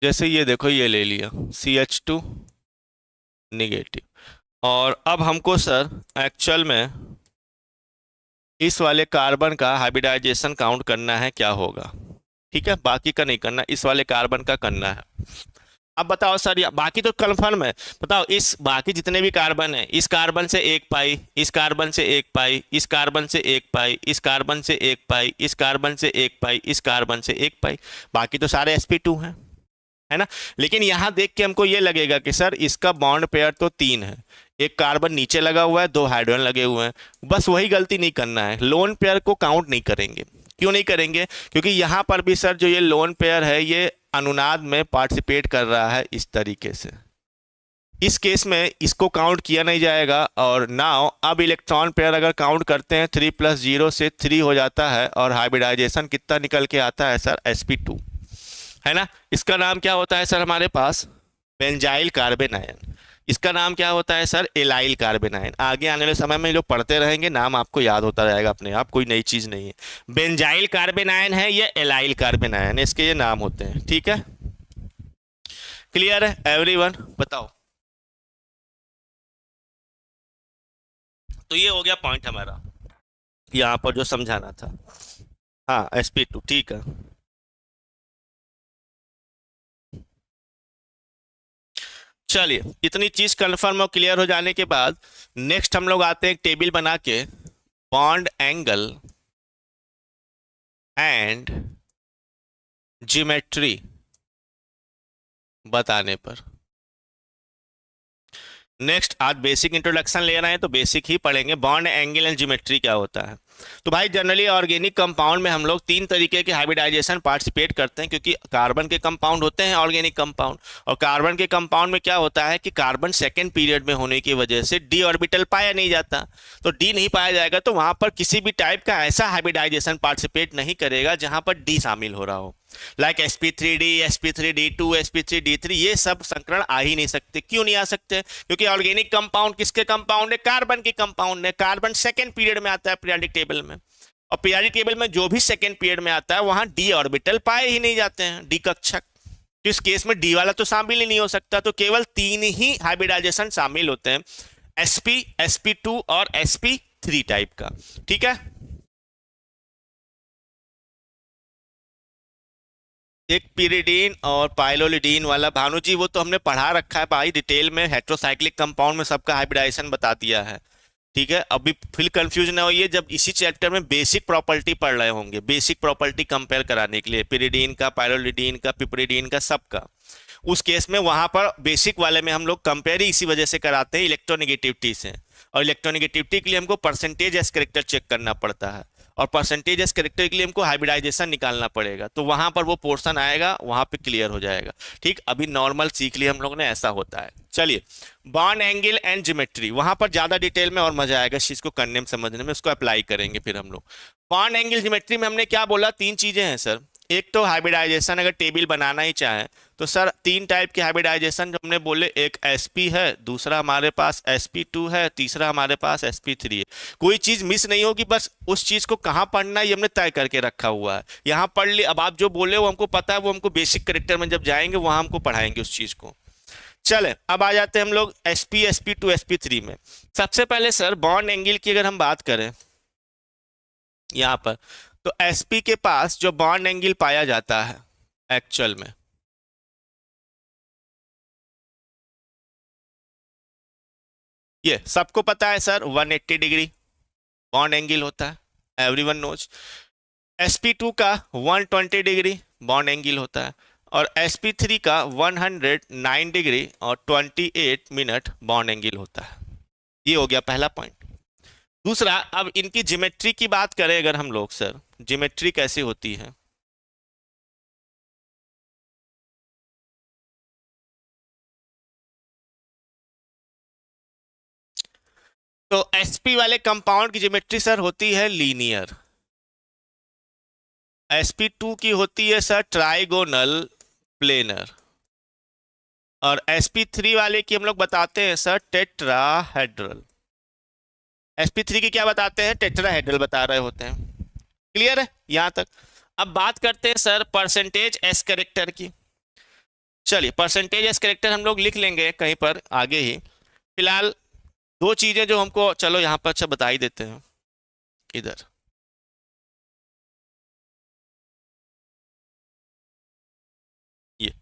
S1: जैसे ये देखो, ये ले लिया CH2 निगेटिव, और अब हमको सर एक्चुअल में इस वाले कार्बन का हाइब्रिडाइजेशन काउंट करना है, क्या होगा। ठीक है, बाकी का नहीं करना, इस वाले कार्बन का करना है। अब बताओ सर, बाकी तो कन्फर्म है, बताओ इस बाकी जितने भी कार्बन है, इस कार्बन से 1 पाई, इस कार्बन से 1 पाई, इस कार्बन से 1 पाई, इस कार्बन से 1 पाई, इस कार्बन से 1 पाई, इस कार्बन से 1 पाई, बाकी तो सारे sp2 हैं, है ना। लेकिन यहां देख के हमको ये लगेगा कि सर इसका बॉन्ड पेयर तो 3 है, एक कार्बन नीचे लगा हुआ है, 2 हाइड्रोजन लगे हुए हैं। बस वही गलती नहीं करना है, लोन पेयर को काउंट नहीं करेंगे। क्यों नहीं करेंगे? क्योंकि यहां पर भी सर जो ये लोन पेयर है ये अनुनाद में पार्टिसिपेट कर रहा है इस तरीके से। इस केस में इसको काउंट किया नहीं जाएगा। और नाउ अब इलेक्ट्रॉन पेयर अगर काउंट करते हैं 3 + 0 से 3 हो जाता है, और हाइब्रिडाइजेशन कितना निकल के आता है सर, sp2, है ना। इसका नाम क्या होता है सर हमारे पास, बेंजाइल कार्बन आयन। इसका नाम क्या होता है सर, एलाइल कार्बन आयन। आगे आने वाले समय में लोग पढ़ते रहेंगे, नाम आपको याद होता रहेगा अपने आप, कोई नई चीज नहीं है। बेंजाइल कार्बन आयन है, ये एलाइल कार्बन आयन है, इसके ये नाम होते हैं। ठीक है, क्लियर है एवरीवन? बताओ। तो ये हो गया पॉइंट हमारा यहाँ पर जो समझाना था। हाँ, sp2, ठीक है। चलिए, इतनी चीज कंफर्म और क्लियर हो जाने के बाद नेक्स्ट हम लोग आते हैं एक टेबल बना के, बॉन्ड एंगल एंड ज्योमेट्री बताने पर। नेक्स्ट आज बेसिक इंट्रोडक्शन ले रहे हैं तो बेसिक ही पढ़ेंगे, बॉन्ड एंगल एंड ज्योमेट्री क्या होता है। तो भाई जनरली ऑर्गेनिक कंपाउंड में हम लोग 3 तरीके के हाइब्रिडाइजेशन पार्टिसिपेट करते हैं, क्योंकि कार्बन के कंपाउंड होते हैं ऑर्गेनिक कंपाउंड। और कार्बन के कंपाउंड में क्या होता है कि कार्बन सेकेंड पीरियड में होने की वजह से डी ऑर्बिटल पाया नहीं जाता। तो डी नहीं पाया जाएगा तो वहां पर किसी भी टाइप का ऐसा हाइब्रिडाइजेशन पार्टिसिपेट नहीं करेगा जहां पर डी शामिल हो रहा हो, लाइक sp3d, sp3d2, sp3d3, ये सब संकरण आ ही नहीं सकते। क्यों नहीं आ सकते? क्योंकि ऑर्गेनिक कंपाउंड किसके कंपाउंड है, कार्बन के कंपाउंड है। कार्बन सेकेंड पीरियड में आता है पीरियोडिक टेबल में, और पीरियोडिक टेबल में जो भी सेकेंड पीरियड में आता है वहां डी ऑर्बिटल पाए ही नहीं जाते हैं, डी कक्षक। तो इस केस में डी वाला तो शामिल ही नहीं हो सकता, तो केवल 3 ही हाइब्रिडाइजेशन शामिल होते हैं, sp और sp3 टाइप का। ठीक है, एक pyridine और पाइलोलिडीन वाला, भानु जी वो तो हमने पढ़ा रखा है भाई डिटेल में, हेट्रोसाइक्लिक कंपाउंड में सबका हाइब्रिडाइजेशन बता दिया है। ठीक है, अभी फिर कंफ्यूज ना होइए, जब इसी चैप्टर में बेसिक प्रॉपर्टी पढ़ रहे होंगे, बेसिक प्रॉपर्टी कंपेयर कराने के लिए pyridine का, पाइलोलिडीन का, पिपरिडीन का, सबका, उस केस में वहां पर बेसिक वाले में हम लोग कंपेयर ही इसी वजह से कराते हैं इलेक्ट्रोनेगेटिविटी से। और इलेक्ट्रोनेगेटिविटी के लिए हमको परसेंटेज एस कैरेक्टर चेक करना पड़ता है, और परसेंटेज एस कैरेक्टर के लिए हमको हाइब्रिडाइजेशन निकालना पड़ेगा, तो वहां पर वो पोर्शन आएगा, वहां पे क्लियर हो जाएगा। ठीक, अभी नॉर्मल सीख लिया हम लोग ने, ऐसा होता है। चलिए, बॉन्ड एंगल एंड ज्योमेट्री, वहां पर ज्यादा डिटेल में और मजा आएगा इस चीज को करने में, समझने में, उसको अप्लाई करेंगे फिर हम लोग। बॉन्ड एंगल ज्योमेट्री में हमने क्या बोला, तीन चीजें हैं सर। एक तो हाइब्रिडाइजेशन, अगर टेबल बनाना ही चाहे तो सर तीन टाइप के हाइब्रिडाइजेशन जो हमने बोले, एक sp है, दूसरा हमारे पास sp2 है, तीसरा हमारे पास sp3 है। कोई चीज मिस नहीं होगी, बस उस चीज को कहाँ पढ़ना है ये हमने तय करके रखा हुआ है, यहाँ पढ़ लिए। अब आप जो बोले वो हमको पता है, वो हमको बेसिक करेक्टर में जब जाएंगे वहां हमको पढ़ाएंगे उस चीज को। चले, अब आ जाते हैं हम लोग sp, sp2, sp3 में। सबसे पहले सर बॉन्ड एंगल की अगर हम बात करें यहाँ पर, तो sp के पास जो बॉन्ड एंगल पाया जाता है एक्चुअल में, ये सबको पता है सर, 180 डिग्री बॉन्ड एंगल होता है, एवरीवन नोज। sp2 का 120 डिग्री बॉन्ड एंगल होता है, और sp3 का 109 डिग्री और 28 मिनट बॉन्ड एंगल होता है। ये हो गया पहला पॉइंट। दूसरा, अब इनकी ज्योमेट्री की बात करें अगर हम लोग सर, ज्योमेट्री कैसी होती है, तो sp वाले कंपाउंड की ज्योमेट्री सर होती है लीनियर, sp2 की होती है सर ट्राइगोनल प्लेनर, और sp3 वाले की हम लोग बताते हैं सर टेट्राहेड्रल। sp3 की क्या बताते हैं, टेट्राहेड्रल बता रहे होते हैं। क्लियर है यहां तक। अब बात करते हैं सर परसेंटेज एस कैरेक्टर की। चलिए, परसेंटेज एस कैरेक्टर हम लोग लिख लेंगे कहीं पर आगे ही, फिलहाल दो चीजें जो हमको, चलो यहाँ पर अच्छा बता ही देते हैं इधर। ये,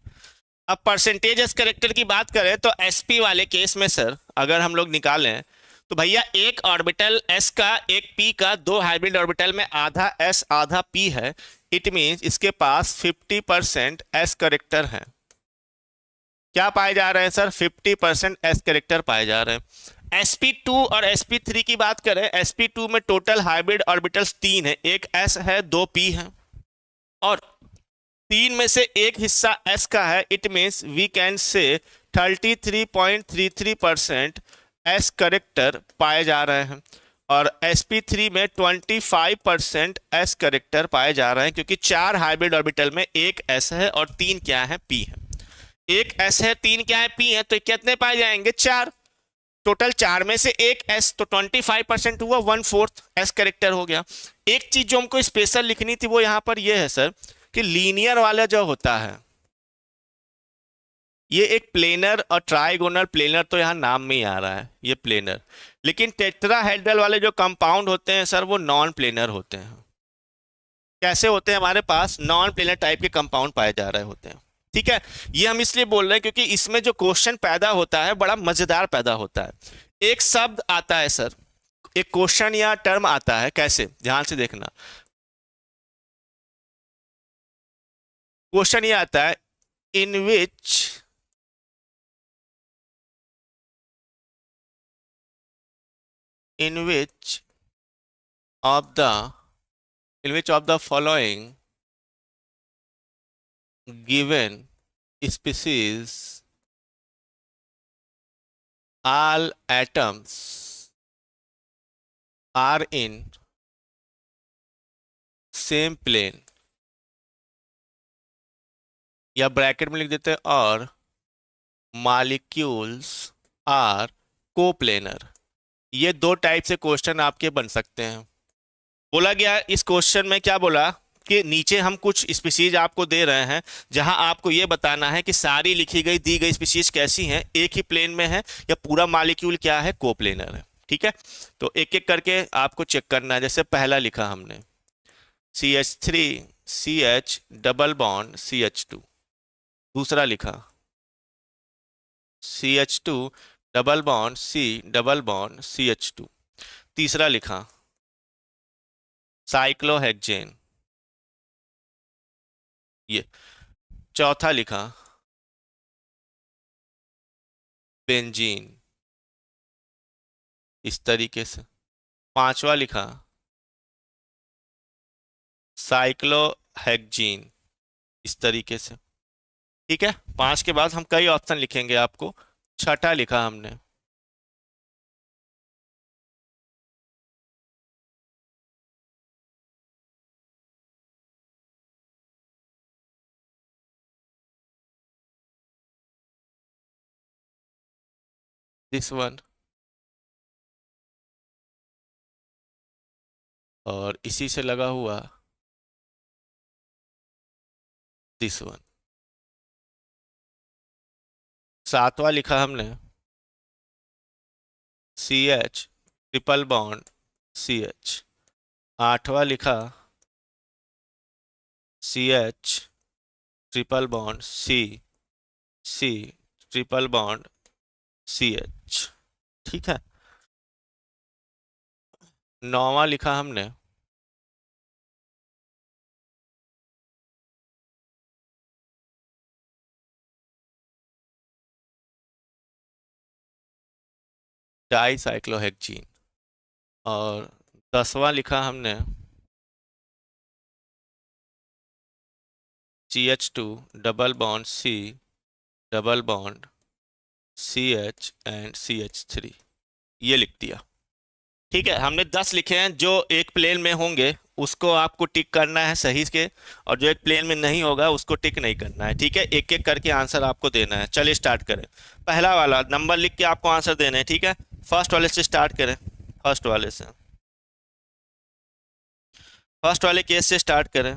S1: अब परसेंटेज एस कैरेक्टर की बात करें तो sp वाले केस में सर अगर हम लोग निकालें तो भैया एक ऑर्बिटल s का, एक p का, दो हाइब्रिड ऑर्बिटल में आधा s आधा p है, इट मींस इसके पास 50% s कैरेक्टर है। क्या पाए जा रहे हैं सर, 50% s कैरेक्टर पाए जा रहे हैं। sp2 और sp3 की बात करें, sp2 में टोटल हाइब्रिड ऑर्बिटल्स 3 है, एक s है, दो p है, और तीन में से एक हिस्सा s का है, it means we can say 33.33% s character पाए जा रहे हैं, और sp3 में 25% s करेक्टर पाए जा रहे हैं, क्योंकि चार हाइब्रिड ऑर्बिटल में एक s है और तीन क्या है, p है। एक s है, तीन क्या है, p है, तो कितने पाए जाएंगे, चार। टोटल चार में से एक s, तो 25% हुआ, 1/4 s करेक्टर हो गया। एक चीज जो हमको स्पेशल लिखनी थी वो यहां पर ये है सर, कि लीनियर वाला जो होता है ये एक प्लेनर और ट्राइगोनल, प्लेनर तो यहाँ नाम में ही आ रहा है ये प्लेनर, लेकिन टेट्राहेड्रल वाले जो कंपाउंड होते हैं सर वो नॉन प्लेनर होते हैं। कैसे होते हैं, हमारे पास नॉन प्लेनर टाइप के कंपाउंड पाए जा रहे होते हैं। ठीक है, ये हम इसलिए बोल रहे हैं क्योंकि इसमें जो क्वेश्चन पैदा होता है बड़ा मजेदार पैदा होता है। एक शब्द आता है सर, एक क्वेश्चन या टर्म आता है, कैसे, ध्यान से देखना। क्वेश्चन ये आता है, इन which of the following given species all atoms are in same plane, या ब्रैकेट में लिख देते हैं और मॉलिक्यूल्स आर कोप्लेनर। ये दो टाइप से क्वेश्चन आपके बन सकते हैं। बोला गया इस क्वेश्चन में, क्या बोला के नीचे हम कुछ स्पीसीज आपको दे रहे हैं जहां आपको ये बताना है कि सारी लिखी गई दी गई स्पीसीज कैसी हैं, एक ही प्लेन में है या पूरा मॉलिक्यूल क्या है, कोप्लेनर है। ठीक है, तो एक एक करके आपको चेक करना है। जैसे पहला लिखा हमने CH3 CH double bond CH2, दूसरा लिखा CH2 double bond C double bond CH2, तीसरा लिखा साइक्लोहेक्सेन, ये चौथा लिखा बेंजीन, इस तरीके से। पांचवा लिखा साइक्लोहेक्जीन, इस तरीके से। ठीक है, 5 के बाद हम कई ऑप्शन लिखेंगे आपको। छठा लिखा हमने दिस वन, और इसी से लगा हुआ दिस वन। सातवां लिखा हमने CH ट्रिपल बॉन्ड CH। आठवां लिखा CH triple bond C triple bond CH। ठीक है, नौवां लिखा हमने डाईसाइक्लोहेक्जीन, और 10वां लिखा हमने CH2 double bond C double bond CH and CH3, ये लिख दिया। ठीक है, हमने 10 लिखे हैं। जो एक प्लेन में होंगे उसको आपको टिक करना है सही के, और जो एक प्लेन में नहीं होगा उसको टिक नहीं करना है। ठीक है, एक एक करके आंसर आपको देना है। चलिए स्टार्ट करें। पहला वाला नंबर लिख के आपको आंसर देना है। ठीक है, फर्स्ट वाले से स्टार्ट करें। फर्स्ट वाले से, फर्स्ट वाले केस से स्टार्ट करें।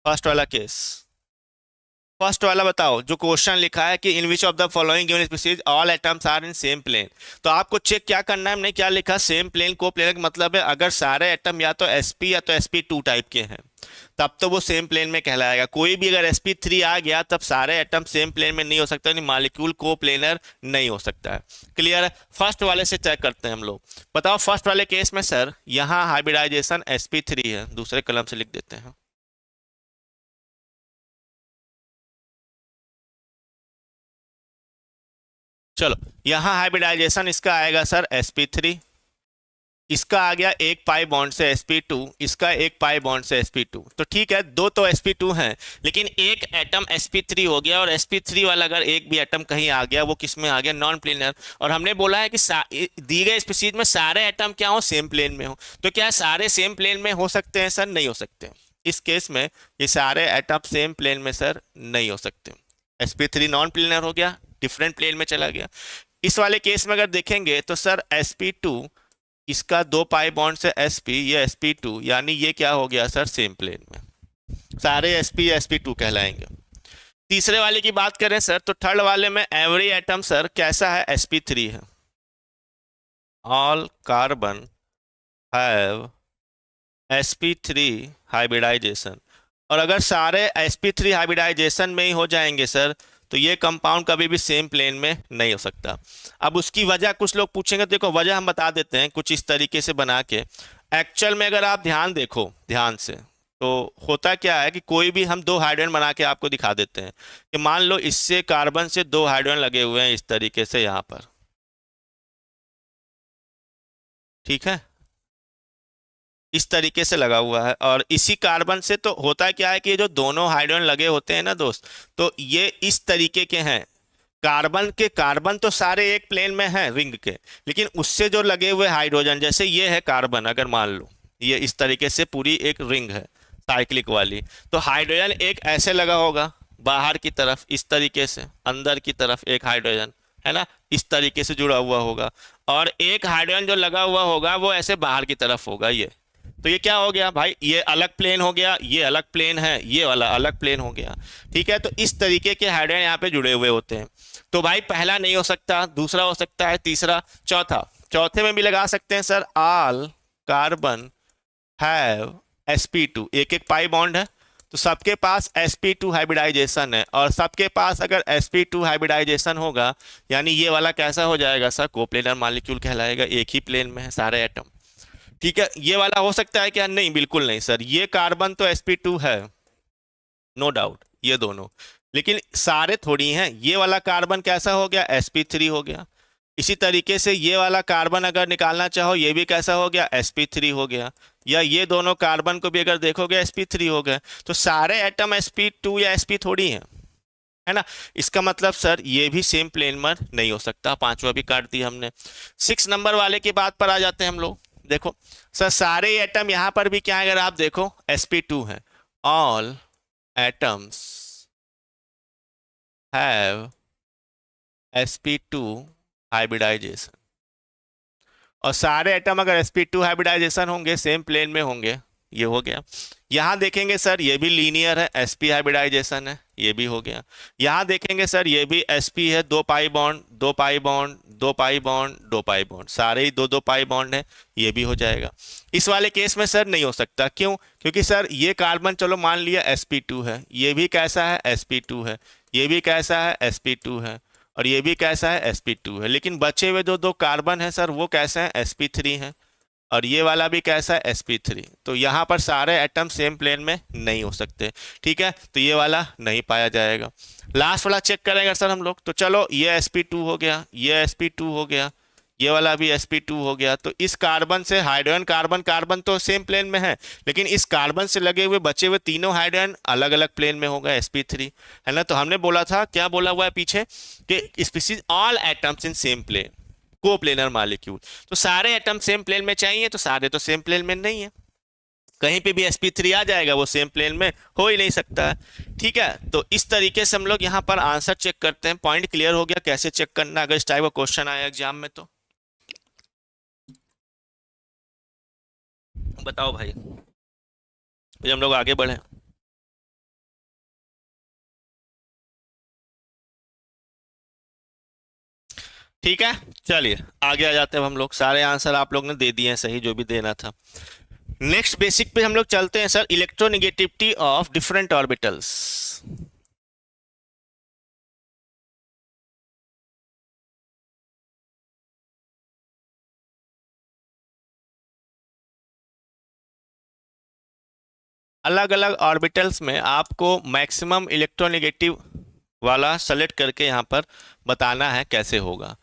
S1: फर्स्ट वाला केस, फर्स्ट वाला बताओ। जो क्वेश्चन लिखा है कि in which of the following given species all atoms are in same plane, तो आपको चेक क्या करना है। हमने क्या लिखा, सेम प्लेन को प्लेन का मतलब है अगर सारे एटम या तो sp या तो sp2 टाइप के हैं तब तो वो सेम प्लेन में कहलाएगा। कोई भी अगर sp3 आ गया तब सारे एटम सेम प्लेन में नहीं हो सकता, यानी मॉलिक्यूल को प्लेनर नहीं हो सकता है। क्लियर है। फर्स्ट वाले से चेक करते हैं हम लोग। बताओ फर्स्ट वाले केस में सर यहाँ हाइब्रिडाइजेशन sp3 है, दूसरे कलम से लिख देते हैं। चलो, यहाँ हाइब्रिडाइजेशन इसका आएगा सर sp3, इसका आ गया एक पाई बॉन्ड से sp2, इसका एक पाई बॉन्ड से sp2। तो ठीक है, दो तो sp2 हैं, लेकिन एक एटम sp3 हो गया, और sp3 वाला अगर एक भी एटम कहीं आ गया वो किस में आ गया, नॉन प्लेनर। और हमने बोला है कि दी गए स्पीसीज में सारे एटम क्या हो, सेम प्लेन में हो। तो क्या सारे सेम प्लेन में हो सकते हैं सर? नहीं हो सकते। इस केस में ये सारे एटम सेम प्लेन में सर नहीं हो सकते। sp3 नॉन प्लेनर हो गया, डिफरेंट प्लेन में चला गया। इस वाले केस में अगर देखेंगे तो सर sp2, इसका दो पाई बॉन्ड से sp, ये sp2, यानी ये क्या हो गया सर, सेम प्लेन में। सारे sp sp2 कहलाएंगे। तीसरे वाले की बात करें सर तो थर्ड वाले में एवरी एटम सर कैसा है, sp3 है। All carbon have sp3 hybridization. और अगर सारे sp3 हाइब्रिडाइजेशन में ही हो जाएंगे सर तो ये कंपाउंड कभी भी सेम प्लेन में नहीं हो सकता। अब उसकी वजह कुछ लोग पूछेंगे, देखो वजह हम बता देते हैं कुछ इस तरीके से बना के। एक्चुअल में अगर आप ध्यान देखो ध्यान से तो होता क्या है कि कोई भी हम दो हाइड्रोजन बना के आपको दिखा देते हैं कि मान लो इससे कार्बन से दो हाइड्रोजन लगे हुए हैं इस तरीके से यहाँ पर। ठीक है, इस तरीके से लगा हुआ है, और इसी कार्बन से तो होता क्या है कि ये जो दोनों हाइड्रोजन लगे होते हैं ना दोस्त, तो ये इस तरीके के हैं। कार्बन तो सारे एक प्लेन में हैं रिंग के, लेकिन उससे जो लगे हुए हाइड्रोजन, जैसे ये है कार्बन, अगर मान लो ये इस तरीके से पूरी एक रिंग है साइक्लिक वाली, तो हाइड्रोजन एक ऐसे लगा होगा बाहर की तरफ, इस तरीके से अंदर की तरफ एक हाइड्रोजन है ना, इस तरीके से जुड़ा हुआ होगा, और एक हाइड्रोजन जो लगा हुआ होगा वो ऐसे बाहर की तरफ होगा ये। तो ये क्या हो गया भाई, ये अलग प्लेन हो गया, ये अलग प्लेन है, ये वाला अलग प्लेन हो गया। ठीक है, तो इस तरीके के हाइड्रोजन यहाँ पे जुड़े हुए होते हैं। तो भाई पहला नहीं हो सकता, दूसरा हो सकता है, तीसरा, चौथा। चौथे में भी लगा सकते हैं sir, all carbon have sp2, एक एक पाई बॉन्ड है, तो सबके पास sp2 हाइब्रिडाइजेशन है, और सबके पास अगर sp2 हाइब्रिडाइजेशन होगा यानी ये वाला कैसा हो जाएगा सर, कोप्लेनर मॉलिक्यूल कहलाएगा, एक ही प्लेन में है सारे एटम। ठीक है, ये वाला हो सकता है क्या, नहीं बिल्कुल नहीं सर, ये कार्बन तो sp2 है नो डाउट, ये दोनों, लेकिन सारे थोड़ी हैं, ये वाला कार्बन कैसा हो गया, sp3 हो गया। इसी तरीके से ये वाला कार्बन अगर निकालना चाहो ये भी कैसा हो गया, sp3 हो गया, या ये दोनों कार्बन को भी अगर देखोगे sp3 हो गए। तो सारे एटम sp2 या sp थोड़ी हैं, है ना। इसका मतलब सर ये भी सेम प्लेन में नहीं हो सकता, पांचवा भी काट दिया हमने। 6 नंबर वाले की बात पर आ जाते हैं हम लोग। देखो सर सारे एटम यहाँ पर भी क्या है, अगर आप देखो sp2 है, all atoms have sp2 hybridisation, और सारे एटम अगर sp2 हाइब्रिडाइजेशन होंगे सेम प्लेन में होंगे, ये हो गया। यहाँ देखेंगे सर ये भी लीनियर है, sp हाइब्रिडाइजेशन है, ये भी हो गया। यहाँ देखेंगे सर ये भी sp है, 2 pi bond 2 pi bond 2 pi bond 2 pi bond, सारे ही 2 2 पाई बॉन्ड है, ये भी हो जाएगा। इस वाले केस में सर नहीं हो सकता, क्यों, क्योंकि सर ये कार्बन चलो मान लिया sp2 है, ये भी कैसा है sp2 है, ये भी कैसा है sp2 है, और ये भी कैसा है sp2 है, लेकिन बचे हुए दो कार्बन है सर वो कैसे हैं, sp3 हैं, और ये वाला भी कैसा है sp3। तो यहाँ पर सारे एटम सेम प्लेन में नहीं हो सकते। ठीक है, तो ये वाला नहीं पाया जाएगा। लास्ट वाला चेक करेंगे सर हम लोग, तो चलो ये sp2 हो गया, ये sp2 हो गया, ये वाला भी sp2 हो गया। तो इस कार्बन से हाइड्रोजन कार्बन कार्बन तो सेम प्लेन में है, लेकिन इस कार्बन से लगे हुए बचे हुए तीनों हाइड्रोजन अलग अलग प्लेन में होगा, sp3, है ना। तो हमने बोला था, क्या बोला हुआ है पीछे, कि species all atoms in same plane, coplanar molecule. तो सारे एटम सेम प्लेन में चाहिए, तो सारे तो सेम प्लेन में नहीं है, कहीं पे भी sp3 आ जाएगा वो सेम प्लेन में हो ही नहीं सकता है। ठीक है, तो इस तरीके से हम लोग यहाँ पर आंसर चेक करते हैं। पॉइंट क्लियर हो गया कैसे चेक करना अगर इस टाइप का क्वेश्चन आया एग्जाम में, तो बताओ भाई, फिर हम लोग आगे बढ़े। ठीक है, चलिए आगे आ जाते हैं हम लोग। सारे आंसर आप लोग ने दे दिए हैं सही, जो भी देना था। नेक्स्ट बेसिक पे हम लोग चलते हैं sir, electronegativity of different orbitals. अलग अलग ऑर्बिटल्स में आपको मैक्सिमम इलेक्ट्रोनेगेटिव वाला सेलेक्ट करके यहाँ पर बताना है कैसे होगा,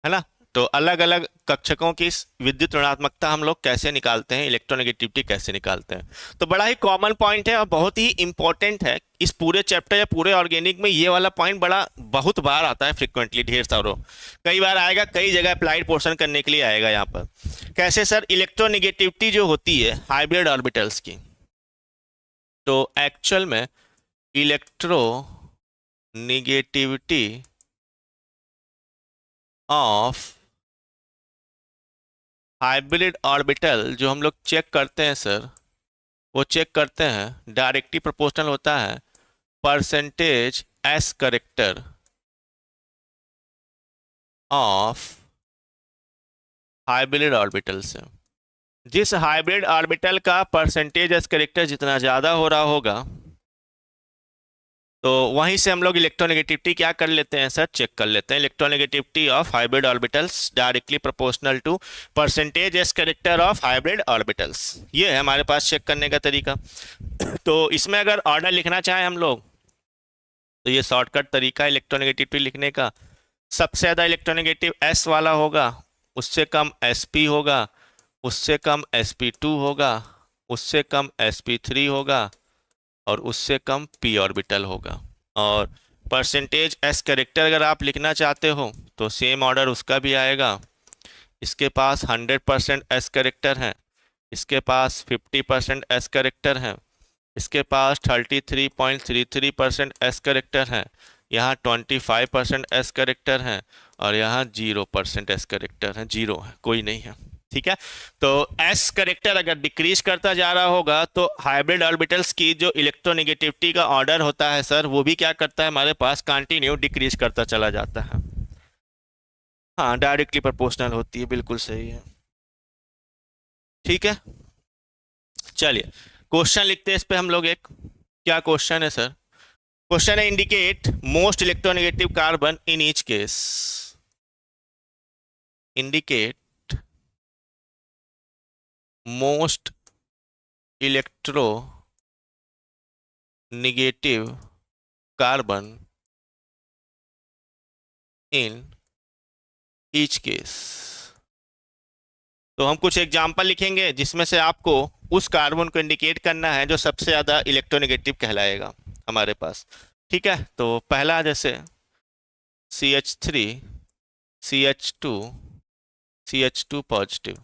S1: है ना। तो अलग अलग कक्षकों की विद्युत ऋणात्मकता हम लोग कैसे निकालते हैं, इलेक्ट्रोनेगेटिविटी कैसे निकालते हैं। तो बड़ा ही कॉमन पॉइंट है और बहुत ही इंपॉर्टेंट है इस पूरे चैप्टर या पूरे ऑर्गेनिक में। ये वाला पॉइंट बड़ा बहुत बार आता है, फ्रिक्वेंटली, ढेर सारों कई बार आएगा, कई जगह अप्लाइड पोर्शन करने के लिए आएगा यहाँ पर। कैसे सर, इलेक्ट्रोनेगेटिविटी जो होती है हाइब्रिड ऑर्बिटल्स की, तो एक्चुअल में इलेक्ट्रोनेगेटिविटी ऑफ हाइब्रिड ऑर्बिटल जो हम लोग चेक करते हैं सर, वो चेक करते हैं डायरेक्टली प्रोपोर्शनल होता है percentage S character of hybrid orbital से। जिस हाइब्रिड ऑर्बिटल का परसेंटेज एस करेक्टर जितना ज़्यादा हो रहा होगा, तो वहीं से हम लोग इलेक्ट्रोनेगेटिविटी क्या कर लेते हैं सर, चेक कर लेते हैं। Electronegativity of hybrid orbitals directly proportional to percentage s character of hybrid orbitals, ये है हमारे पास चेक करने का तरीका। तो इसमें अगर ऑर्डर लिखना चाहें हम लोग, तो ये शॉर्टकट तरीका इलेक्ट्रोनेगेटिविटी लिखने का। सबसे ज़्यादा इलेक्ट्रोनेगेटिव एस वाला होगा, उससे कम sp होगा, उससे कम sp2 होगा, उससे कम sp3 होगा, और उससे कम p ऑर्बिटल होगा। और परसेंटेज s कैरेक्टर अगर आप लिखना चाहते हो तो सेम ऑर्डर उसका भी आएगा। इसके पास 100% s कैरेक्टर है, इसके पास 50% s कैरेक्टर है, इसके पास 33.33% s कैरेक्टर है, यहाँ 25% एस करेक्टर है और यहाँ 0% एस करेक्टर है, 0 है, कोई नहीं है। ठीक है, तो एस करेक्टर अगर डिक्रीज करता जा रहा होगा तो हाइब्रिड ऑर्बिटल्स की जो इलेक्ट्रोनेगेटिविटी का ऑर्डर होता है सर, वो भी क्या करता है, हमारे पास कंटिन्यू डिक्रीज करता चला जाता है। हाँ, डायरेक्टली प्रोपोर्शनल होती है, बिल्कुल सही है। ठीक है, चलिए क्वेश्चन लिखते हैं इस पे हम लोग एक। क्या क्वेश्चन है सर? क्वेश्चन है indicate most electronegative carbon in each case. Indicate most electro negative carbon in each case. तो हम कुछ एग्जाम्पल लिखेंगे जिसमें से आपको उस कार्बन को इंडिकेट करना है जो सबसे ज़्यादा इलेक्ट्रोनेगेटिव कहलाएगा हमारे पास। ठीक है, तो पहला जैसे CH3 CH2 CH2 पॉजिटिव,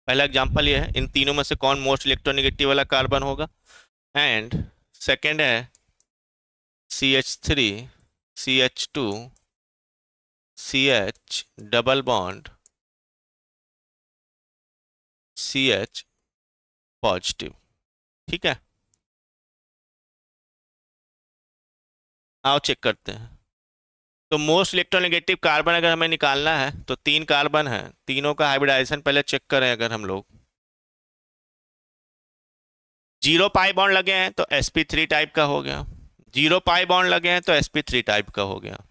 S1: पहला एग्जाम्पल ये है। इन तीनों में से कौन मोस्ट इलेक्ट्रोनेगेटिव वाला कार्बन होगा? एंड सेकेंड है CH3 CH2 CH double bond CH positive. ठीक है, आओ चेक करते हैं। तो मोस्ट इलेक्ट्रोनेगेटिव कार्बन अगर हमें निकालना है तो 3 कार्बन है, तीनों का हाइब्रिडाइजेशन पहले चेक करें। अगर हम लोग 0 पाई बॉन्ड लगे हैं तो sp3 टाइप का हो गया, 0 पाई बॉन्ड लगे हैं तो sp3 टाइप का हो गया।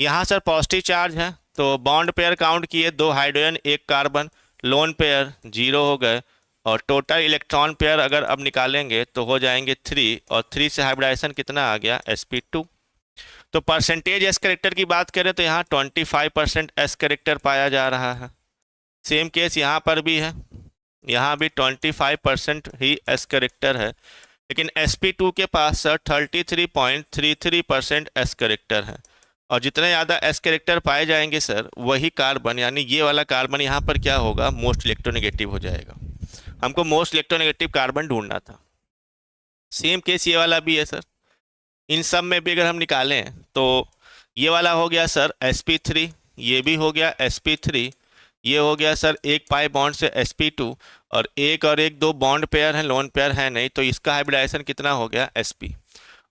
S1: यहाँ सर पॉजिटिव चार्ज है तो बॉन्ड पेयर काउंट किए, 2 हाइड्रोजन 1 कार्बन, लोन पेयर 0 हो गए, और टोटल इलेक्ट्रॉन पेयर अगर अब निकालेंगे तो हो जाएंगे 3, और 3 से हाइब्रिडाइजेशन कितना आ गया, sp2। तो परसेंटेज एस करेक्टर की बात करें तो यहाँ 25% एस करेक्टर पाया जा रहा है। सेम केस यहाँ पर भी है, यहाँ भी 25% ही एस करेक्टर है, लेकिन sp2 के पास सर 33.33% एस करेक्टर है। और जितने ज़्यादा एस करेक्टर पाए जाएंगे सर, वही कार्बन यानी ये वाला कार्बन यहाँ पर क्या होगा, मोस्ट इलेक्ट्रोनेगेटिव हो जाएगा। हमको मोस्ट इलेक्ट्रोनेगेटिव कार्बन ढूंढना था। सेम केस ये वाला भी है सर। इन सब में भी अगर हम निकालें तो ये वाला हो गया सर sp3, ये भी हो गया sp3, ये हो गया सर 1 पाई बॉन्ड से sp2, और एक और एक 2 बॉन्ड पेयर हैं, लोन पेयर है नहीं, तो इसका हाइब्रिडाइजेशन कितना हो गया, sp।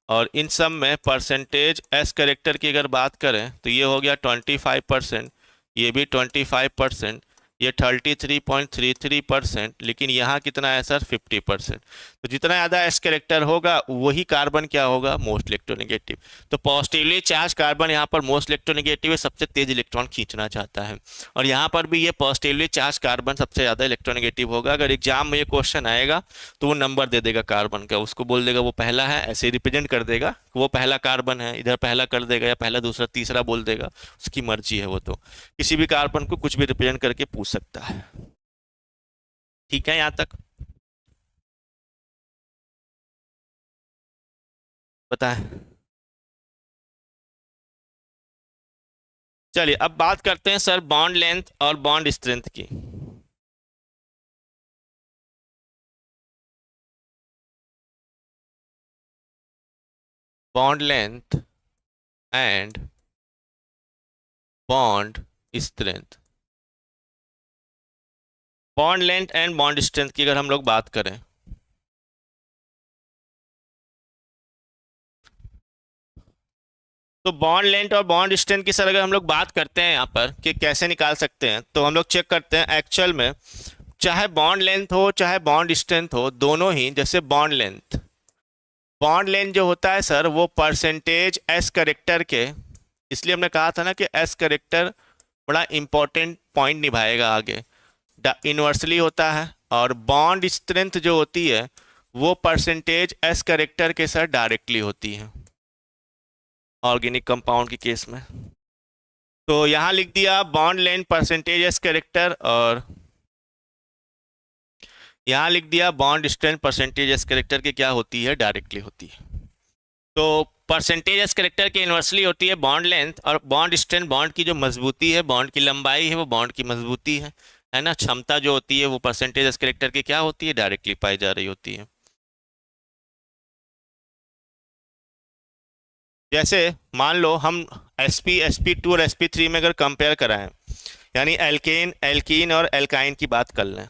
S1: और इन सब में परसेंटेज एस करेक्टर की अगर बात करें तो ये हो गया 25%, ये भी 25%, ये 33.33%, लेकिन यहाँ कितना है सर, 50%। तो जितना ज़्यादा एस करेक्टर होगा वही कार्बन क्या होगा, मोस्ट इलेक्ट्रोनेगेटिव। तो पॉजिटिवली चार्ज कार्बन यहाँ पर मोस्ट इलेक्ट्रोनेगेटिव है, सबसे तेज इलेक्ट्रॉन खींचना चाहता है। और यहाँ पर भी ये पॉजिटिवली चार्ज कार्बन सबसे ज़्यादा इलेक्ट्रोनेगेटिव होगा। अगर एग्जाम में ये क्वेश्चन आएगा तो वो नंबर दे देगा कार्बन का, उसको बोल देगा वो पहला है, ऐसे रिप्रेजेंट कर देगा, वो पहला कार्बन है, इधर पहला कर देगा, या पहला दूसरा तीसरा बोल देगा, उसकी मर्जी है। वो तो किसी भी कार्बन को कुछ भी रिप्रेजेंट करके पूछ सकता है। ठीक है, यहाँ तक बताएं। चलिए अब बात करते हैं सर बॉन्ड लेंथ और बॉन्ड स्ट्रेंथ की। Bond length and bond strength. Bond length and bond strength की अगर हम लोग बात करें तो बॉन्ड लेंथ और बॉन्ड स्ट्रेंथ की सर अगर हम लोग बात करते हैं यहाँ पर कि कैसे निकाल सकते हैं, तो हम लोग चेक करते हैं एक्चुअल में, चाहे बॉन्ड लेंथ हो चाहे बॉन्ड स्ट्रेंथ हो, दोनों ही, जैसे बॉन्ड लेंथ जो होता है सर वो परसेंटेज एस करेक्टर के, इसलिए हमने कहा था ना कि एस करेक्टर बड़ा इंपॉर्टेंट पॉइंट निभाएगा आगे, इन्वर्सली होता है। और बॉन्ड स्ट्रेंथ जो होती है वो परसेंटेज एस करेक्टर के सर डायरेक्टली होती है ऑर्गेनिक कंपाउंड के केस में। तो यहाँ लिख दिया bond length percentage S character, और यहाँ लिख दिया bond strength percentage S character के क्या होती है, डायरेक्टली होती है। तो परसेंटेज एस करेक्टर के इन्वर्सली होती है बॉन्ड लेंथ, और बॉन्ड स्ट्रेंथ बॉन्ड की जो मजबूती है, बॉन्ड की लंबाई है, वो बॉन्ड की मजबूती है ना, क्षमता जो होती है वो परसेंटेज एस करेक्टर की क्या होती है, डायरेक्टली पाई जा रही होती है। जैसे मान लो हम sp2 और sp3 में अगर कंपेयर कराएं, यानी एल्केन एल्कीन और एल्काइन की बात कर लें,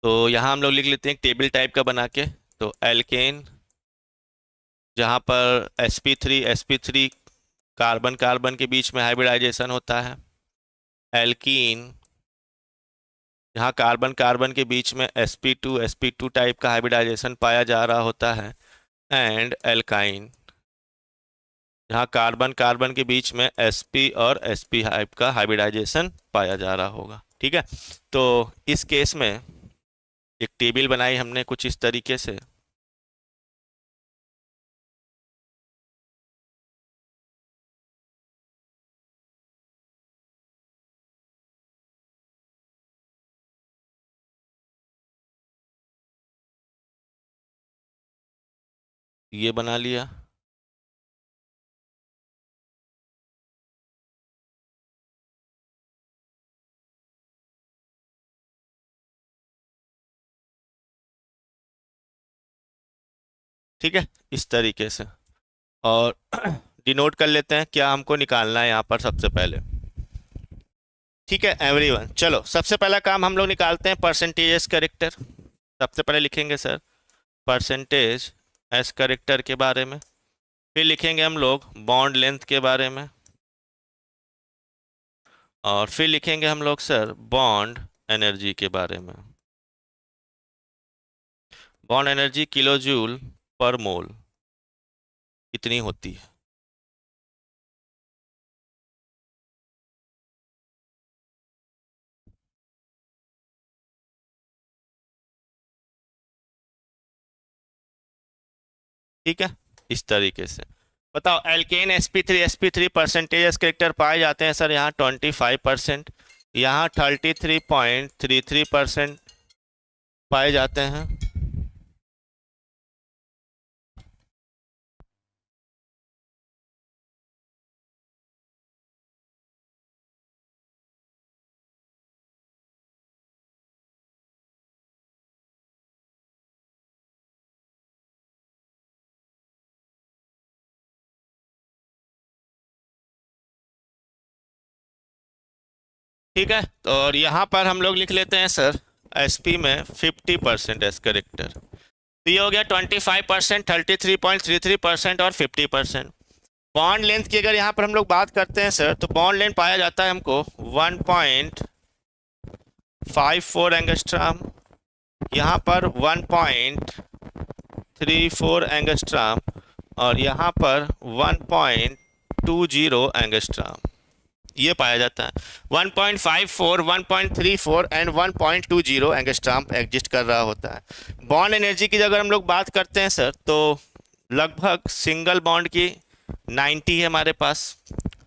S1: तो यहाँ हम लोग लिख लेते हैं एक टेबल टाइप का बना के। तो एल्केन जहाँ पर sp3 कार्बन कार्बन के बीच में हाइब्रिडाइजेशन होता है, एल्कीन जहाँ कार्बन कार्बन के बीच में sp2 टाइप का हाइब्रिडाइजेशन पाया जा रहा होता है, एंड एल्काइन जहाँ कार्बन कार्बन के बीच में sp और sp टाइप का हाइब्रिडाइजेशन पाया जा रहा होगा। ठीक है, तो इस केस में एक टेबल बनाई हमने कुछ इस तरीके से। ये बना लिया। ठीक है, इस तरीके से। और डिनोट कर लेते हैं क्या हमको निकालना है यहाँ पर सबसे पहले। ठीक है एवरीवन, चलो सबसे पहला काम हम लोग निकालते हैं परसेंटेज एस करेक्टर। सबसे पहले लिखेंगे सर परसेंटेज एस करेक्टर के बारे में, फिर लिखेंगे हम लोग बॉन्ड लेंथ के बारे में, और फिर लिखेंगे हम लोग सर बॉन्ड एनर्जी के बारे में। बॉन्ड एनर्जी किलो जूल पर मोल कितनी होती है। ठीक है, इस तरीके से बताओ। एल्केन sp3 परसेंटेज करेक्टर पाए जाते हैं सर यहाँ 25%, यहाँ 33.33% पाए जाते हैं। ठीक है, तो और यहाँ पर हम लोग लिख लेते हैं सर sp में 50% एस करेक्टर। तो ये हो गया 25%, 33.33% और 50%। बॉन्ड लेंथ की अगर यहाँ पर हम लोग बात करते हैं सर, तो बॉन्ड लेंथ पाया जाता है हमको 1.54 एंगस्ट्राम, यहाँ पर 1.34 एंगस्ट्राम, और यहाँ पर 1.20 एंगस्ट्राम। ये पाया जाता है 1.54, 1.34 एंड 1.20 एंगस्ट्राम एग्जिस्ट कर रहा होता है। बॉन्ड एनर्जी की अगर हम लोग बात करते हैं सर, तो लगभग सिंगल बॉन्ड की 90 है हमारे पास,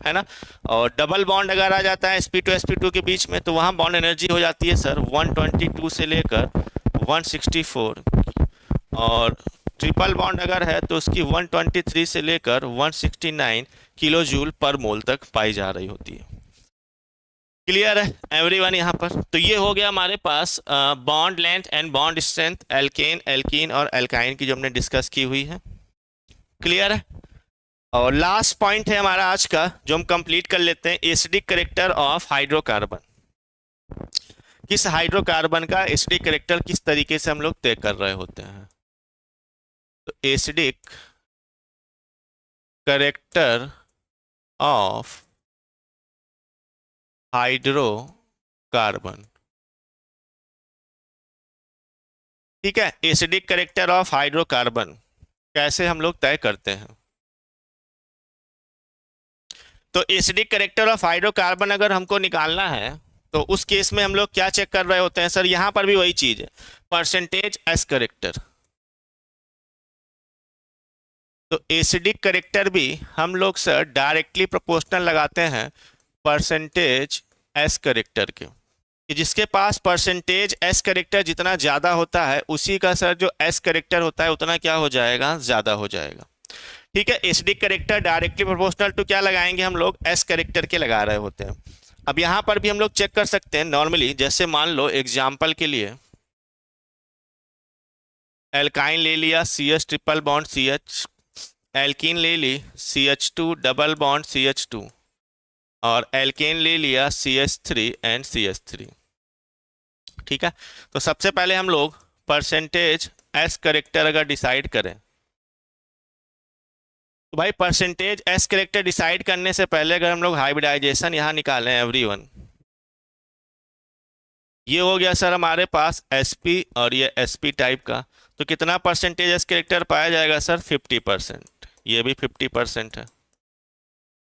S1: है ना। और डबल बॉन्ड अगर आ जाता है sp2 के बीच में, तो वहाँ बॉन्ड एनर्जी हो जाती है सर 122 से लेकर 164, और ट्रिपल बॉन्ड अगर है तो उसकी 123 से लेकर 169 किलो जूल पर मोल तक पाई जा रही होती है। क्लियर है एवरीवन यहाँ पर। तो ये हो गया हमारे पास bond length and bond strength alkane alkene और एल्काइन की जो हमने डिस्कस की हुई है। क्लियर है। और लास्ट पॉइंट है हमारा आज का जो हम कंप्लीट कर लेते हैं, एसिडिक करेक्टर ऑफ हाइड्रोकार्बन। किस हाइड्रोकार्बन का एसिडिक करेक्टर किस तरीके से हम लोग तय कर रहे होते हैं। तो एसिडिक करेक्टर ऑफ हाइड्रोकार्बन। ठीक है, एसिडिक करेक्टर ऑफ हाइड्रोकार्बन कैसे हम लोग तय करते हैं। तो एसिडिक करेक्टर ऑफ हाइड्रोकार्बन अगर हमको निकालना है, तो उस केस में हम लोग क्या चेक कर रहे होते हैं सर, यहां पर भी वही चीज है, परसेंटेज एस करेक्टर। तो एसिडिक करेक्टर भी हम लोग सर डायरेक्टली प्रोपोर्शनल लगाते हैं परसेंटेज एस करेक्टर के, कि जिसके पास परसेंटेज एस करेक्टर जितना ज़्यादा होता है, उसी का सर जो एस करेक्टर होता है उतना क्या हो जाएगा, ज़्यादा हो जाएगा। ठीक है, acidic character directly proportional to क्या लगाएंगे हम लोग, एस करेक्टर के लगा रहे होते हैं। अब यहाँ पर भी हम लोग चेक कर सकते हैं नॉर्मली, जैसे मान लो एग्जाम्पल के लिए एल्काइन ले लिया, C H triple bond C H, alkene ले ली CH2 डबल बॉन्ड CH2 और एल्केन ले लिया CH3 एंड CH3। ठीक है, तो सबसे पहले हम लोग परसेंटेज एस करेक्टर अगर डिसाइड करें तो भाई परसेंटेज एस करेक्टर डिसाइड करने से पहले अगर हम लोग हाइब्रिडाइजेशन यहाँ निकालें एवरीवन, ये हो गया सर हमारे पास sp और ये sp टाइप का, तो कितना परसेंटेज एस करेक्टर पाया जाएगा सर 50%, ये भी 50% है।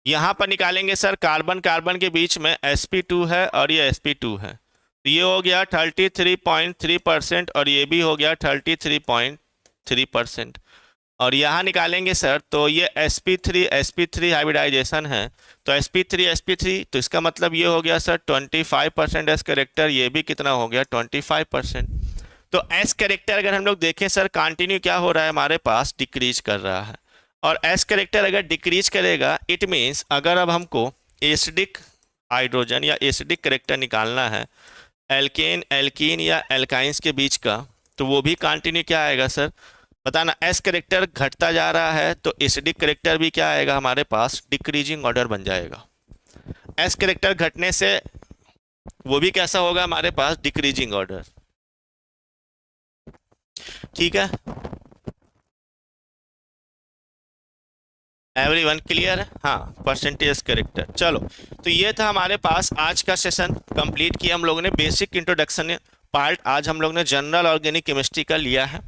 S1: यहाँ पर निकालेंगे सर कार्बन कार्बन के बीच में sp2 है और ये sp2 है, तो ये हो गया 33.3% और ये भी हो गया 33.3%। और यहाँ निकालेंगे सर तो ये sp3 हाइब्रिडाइजेशन है, तो sp3 तो इसका मतलब ये हो गया सर 25% एस करेक्टर, ये भी कितना हो गया 25%। तो एस करेक्टर अगर हम लोग देखें सर कंटिन्यू क्या हो रहा है हमारे पास, डिक्रीज कर रहा है। और एस करेक्टर अगर डिक्रीज करेगा इट मीन्स अगर अब हमको एसिडिक हाइड्रोजन या एसिडिक करेक्टर निकालना है एल्केन एल्कीन या एल्काइंस के बीच का, तो वो भी कंटिन्यू क्या आएगा सर, बताना। एस करेक्टर घटता जा रहा है तो एसिडिक करेक्टर भी क्या आएगा हमारे पास, डिक्रीजिंग ऑर्डर बन जाएगा। एस करेक्टर घटने से वो भी कैसा होगा हमारे पास, डिक्रीजिंग ऑर्डर। ठीक है, एवरीवन क्लियर है? हाँ, परसेंटेज करेक्टर। चलो, तो ये था हमारे पास आज का सेशन, कंप्लीट किया हम लोगों ने। बेसिक इंट्रोडक्शन पार्ट आज हम लोग ने जनरल ऑर्गेनिक केमिस्ट्री का लिया है,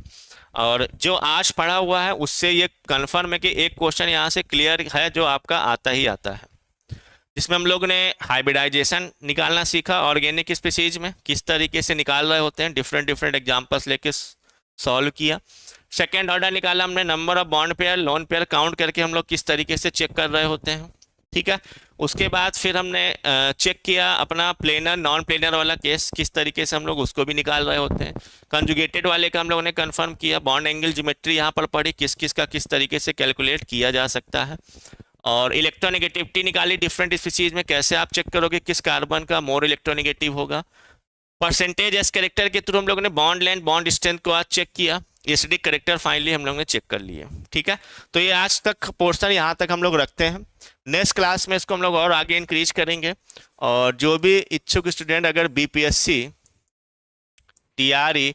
S1: और जो आज पढ़ा हुआ है उससे ये कंफर्म है कि एक क्वेश्चन यहाँ से क्लियर है जो आपका आता ही आता है, जिसमें हम लोग ने हाइब्रिडाइजेशन निकालना सीखा ऑर्गेनिक स्पीसीज में, किस तरीके से निकाल रहे होते हैं, डिफरेंट एग्जाम्पल्स लेके सॉल्व किया। सेकेंड ऑर्डर निकाला हमने, number of bond pair lone pair count करके हम लोग किस तरीके से चेक कर रहे होते हैं। ठीक है, उसके बाद फिर हमने चेक किया अपना प्लेनर नॉन प्लेनर वाला केस, किस तरीके से हम लोग उसको भी निकाल रहे होते हैं। कंजुगेटेड वाले का हम लोगों ने कंफर्म किया, बॉन्ड एंगल ज्योमेट्री यहाँ पर पढ़ी, किस किस का किस तरीके से कैलकुलेट किया जा सकता है। और इलेक्ट्रोनेगेटिविटी निकाली, डिफरेंट स्पीसीज में कैसे आप चेक करोगे किस कार्बन का मोर इलेक्ट्रोनेगेटिव होगा। परसेंटेज एस करेक्टर के थ्रू हम लोगों ने बॉन्ड लेंथ बॉन्ड स्ट्रेंथ को आज चेक किया, एसिडिक करेक्टर फाइनली हम लोग ने चेक कर लिए। ठीक है, तो ये आज तक पोर्शन यहाँ तक हम लोग रखते हैं। नेक्स्ट क्लास में इसको हम लोग और आगे इंक्रीज करेंगे, और जो भी इच्छुक स्टूडेंट अगर BPSC TRE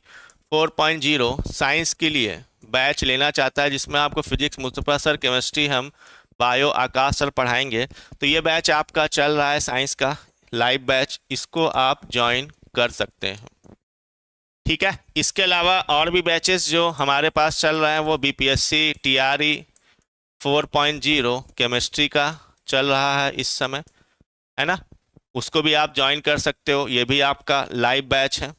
S1: 4.0 साइंस के लिए बैच लेना चाहता है, जिसमें आपको फिजिक्स मुस्तफा सर, केमिस्ट्री हम, बायो आकाश सर पढ़ाएंगे, तो ये बैच आपका चल रहा है साइंस का लाइव बैच, इसको आप ज्वाइन कर सकते हैं। ठीक है, इसके अलावा और भी बैचेस जो हमारे पास चल रहे हैं वो BPSC TRE 4.0 केमिस्ट्री का चल रहा है इस समय, है ना, उसको भी आप ज्वाइन कर सकते हो, ये भी आपका लाइव बैच है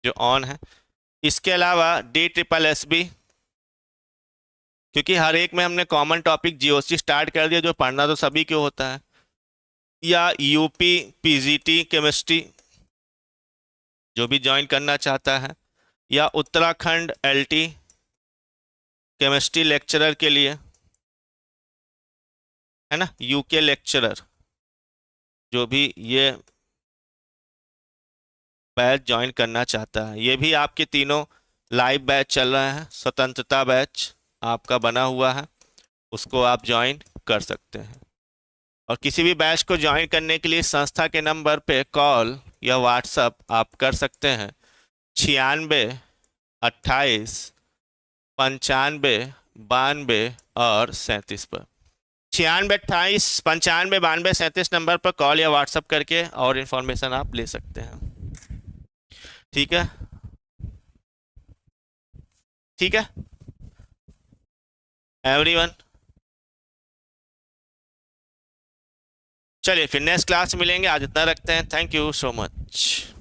S1: जो ऑन है। इसके अलावा DSSB, क्योंकि हर एक में हमने कॉमन टॉपिक GOC स्टार्ट कर दिया, जो पढ़ना तो सभी क्यों होता है, या UP PGT केमिस्ट्री जो भी ज्वाइन करना चाहता है, या उत्तराखंड LT केमिस्ट्री लेक्चरर के लिए, है ना, UK लेक्चरर, जो भी ये बैच ज्वाइन करना चाहता है, ये भी आपके तीनों लाइव बैच चल रहे हैं। स्वतंत्रता बैच आपका बना हुआ है, उसको आप ज्वाइन कर सकते हैं। और किसी भी बैच को ज्वाइन करने के लिए संस्था के नंबर पे कॉल या व्हाट्सअप आप कर सकते हैं 96 28 95 92 और 37 पर। 96 28 95 92 37 नंबर पर कॉल या व्हाट्सअप करके और इन्फॉर्मेशन आप ले सकते हैं। ठीक है, ठीक है एवरीवन, चलिए फिर नेक्स्ट क्लास मिलेंगे, आज इतना रखते हैं। Thank you so much.